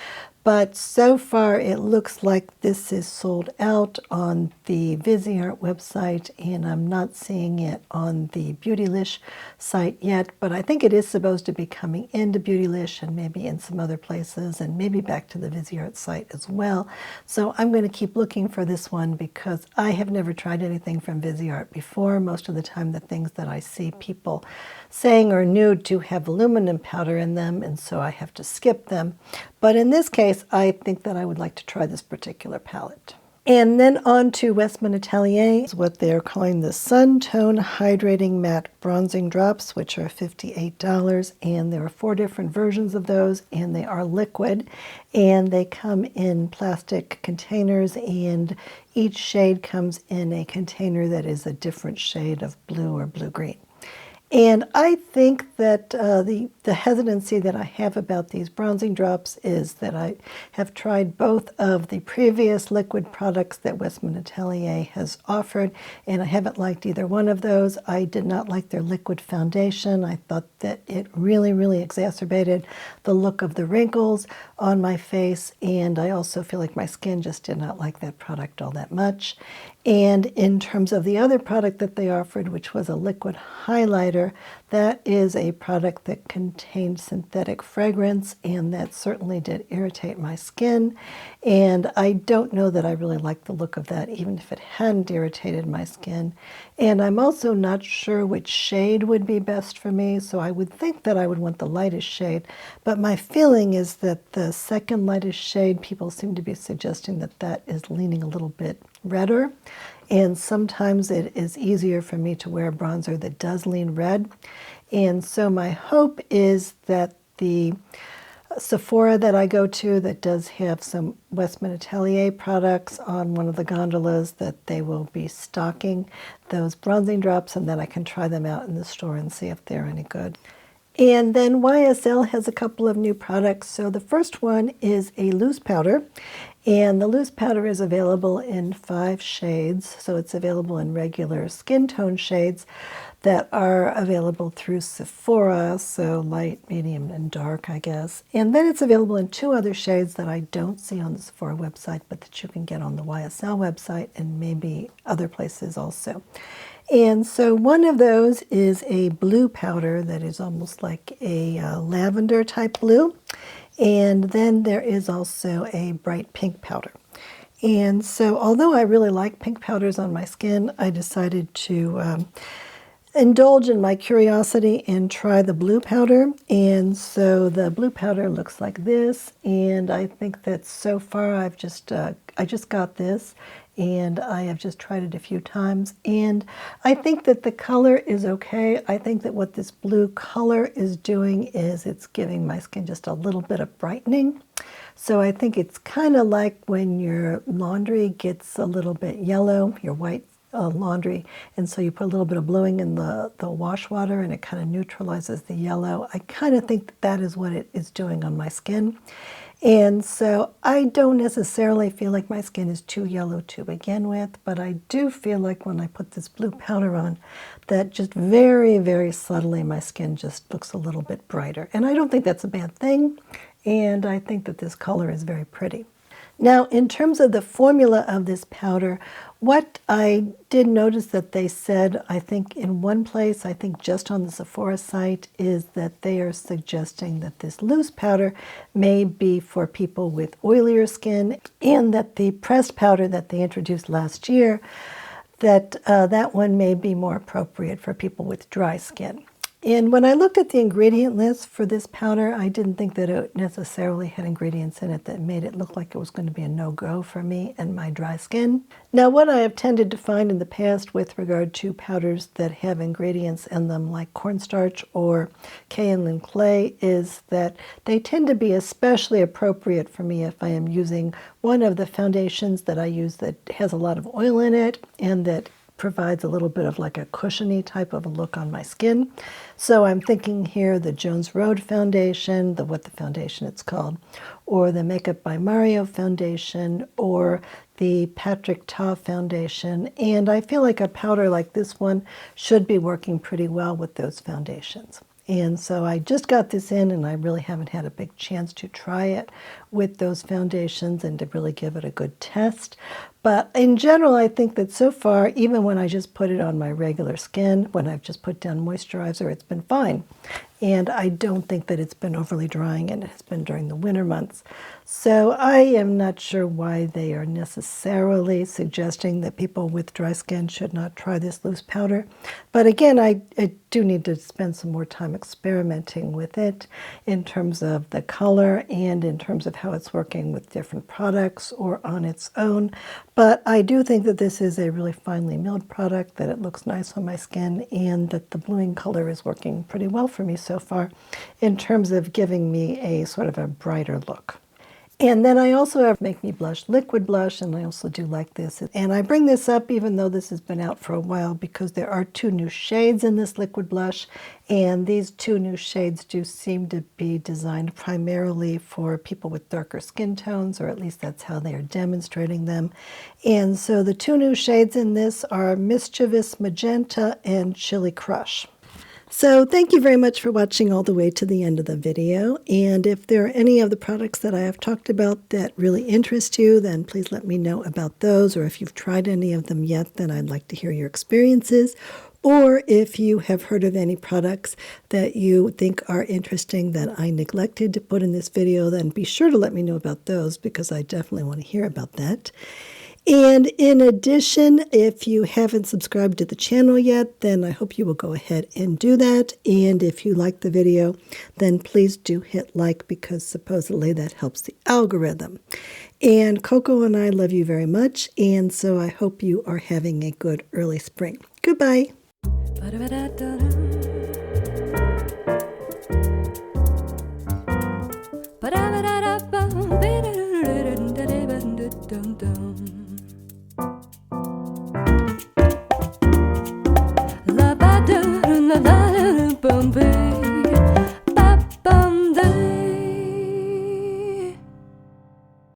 But so far it looks like this is sold out on the Viseart website, and I'm not seeing it on the Beautylish site yet, but I think it is supposed to be coming into Beautylish and maybe in some other places and maybe back to the Viseart site as well. So I'm going to keep looking for this one because I have never tried anything from Viseart before. Most of the time the things that I see people saying are new do have aluminum powder in them, and so I have to skip them. But in this case, I think that I would like to try this particular palette. And then on to Westman Atelier, what they're calling the Sun Tone Hydrating Matte Bronzing Drops, which are $58. And there are 4 different versions of those, and they are liquid. And they come in plastic containers, and each shade comes in a container that is a different shade of blue or blue-green. And I think that the hesitancy that I have about these bronzing drops is that I have tried both of the previous liquid products that Westman Atelier has offered, and I haven't liked either one of those. I did not like their liquid foundation. I thought that it really, really exacerbated the look of the wrinkles on my face, and I also feel like my skin just did not like that product all that much. And in terms of the other product that they offered, which was a liquid highlighter, that is a product that contained synthetic fragrance, and that certainly did irritate my skin. And I don't know that I really like the look of that, even if it hadn't irritated my skin. And I'm also not sure which shade would be best for me, so I would think that I would want the lightest shade. But my feeling is that the second lightest shade, people seem to be suggesting that that is leaning a little bit redder. And sometimes it is easier for me to wear a bronzer that does lean red. And so my hope is that the Sephora that I go to that does have some Westman Atelier products on one of the gondolas, that they will be stocking those bronzing drops, and then I can try them out in the store and see if they're any good. And then YSL has a couple of new products. So the first one is a loose powder, and the loose powder is available in 5 shades. So it's available in regular skin tone shades that are available through Sephora, so light, medium, and dark, I guess. And then it's available in 2 other shades that I don't see on the Sephora website, but that you can get on the YSL website and maybe other places also. And so one of those is a blue powder that is almost like a lavender type blue. And then there is also a bright pink powder. And so although I really like pink powders on my skin, I decided to indulge in my curiosity and try the blue powder. And so the blue powder looks like this, and I think that so far I just got this, and I have just tried it a few times, and I think that the color is okay. I think that what this blue color is doing is it's giving my skin just a little bit of brightening. So I think it's kind of like when your laundry gets a little bit yellow, your white laundry, and so you put a little bit of bluing in the wash water and it kind of neutralizes the yellow. I kind of think that that is what it is doing on my skin. And so I don't necessarily feel like my skin is too yellow to begin with, but I do feel like when I put this blue powder on, that just very, very subtly my skin just looks a little bit brighter. And I don't think that's a bad thing, and I think that this color is very pretty. Now, in terms of the formula of this powder, what I did notice that they said, I think in one place, I think just on the Sephora site, is that they are suggesting that this loose powder may be for people with oilier skin, and that the pressed powder that they introduced last year, that that one may be more appropriate for people with dry skin. And when I looked at the ingredient list for this powder, I didn't think that it necessarily had ingredients in it that made it look like it was going to be a no-go for me and my dry skin. Now, what I have tended to find in the past with regard to powders that have ingredients in them like cornstarch or kaolin clay is that they tend to be especially appropriate for me if I am using one of the foundations that I use that has a lot of oil in it and that provides a little bit of like a cushiony type of a look on my skin. So I'm thinking here the Jones Rhode foundation, what the foundation it's called, or the Makeup by Mario foundation, or the Patrick Ta foundation. And I feel like a powder like this one should be working pretty well with those foundations. And so I just got this in and I really haven't had a big chance to try it with those foundations and to really give it a good test. But in general, I think that so far, even when I just put it on my regular skin, when I've just put down moisturizer, it's been fine. And I don't think that it's been overly drying, and it has been during the winter months. So I am not sure why they are necessarily suggesting that people with dry skin should not try this loose powder. But again, I do need to spend some more time experimenting with it in terms of the color and in terms of how it's working with different products or on its own. But I do think that this is a really finely milled product, that it looks nice on my skin, and that the bluing color is working pretty well for me so far in terms of giving me a sort of a brighter look. And then I also have Make Me Blush liquid blush, and I also do like this. And I bring this up even though this has been out for a while because there are 2 new shades in this liquid blush, and these 2 new shades do seem to be designed primarily for people with darker skin tones, or at least that's how they are demonstrating them. And so the 2 new shades in this are Mischievous Magenta and Chili Crush. So thank you very much for watching all the way to the end of the video. And if there are any of the products that I have talked about that really interest you, then please let me know about those. Or if you've tried any of them yet, then I'd like to hear your experiences. Or if you have heard of any products that you think are interesting that I neglected to put in this video, then be sure to let me know about those, because I definitely want to hear about that. And in addition, if you haven't subscribed to the channel yet, then I hope you will go ahead and do that. And if you like the video, then please do hit like, because supposedly that helps the algorithm. And Coco and I love you very much, and so I hope you are having a good early spring. Goodbye. Dun dun.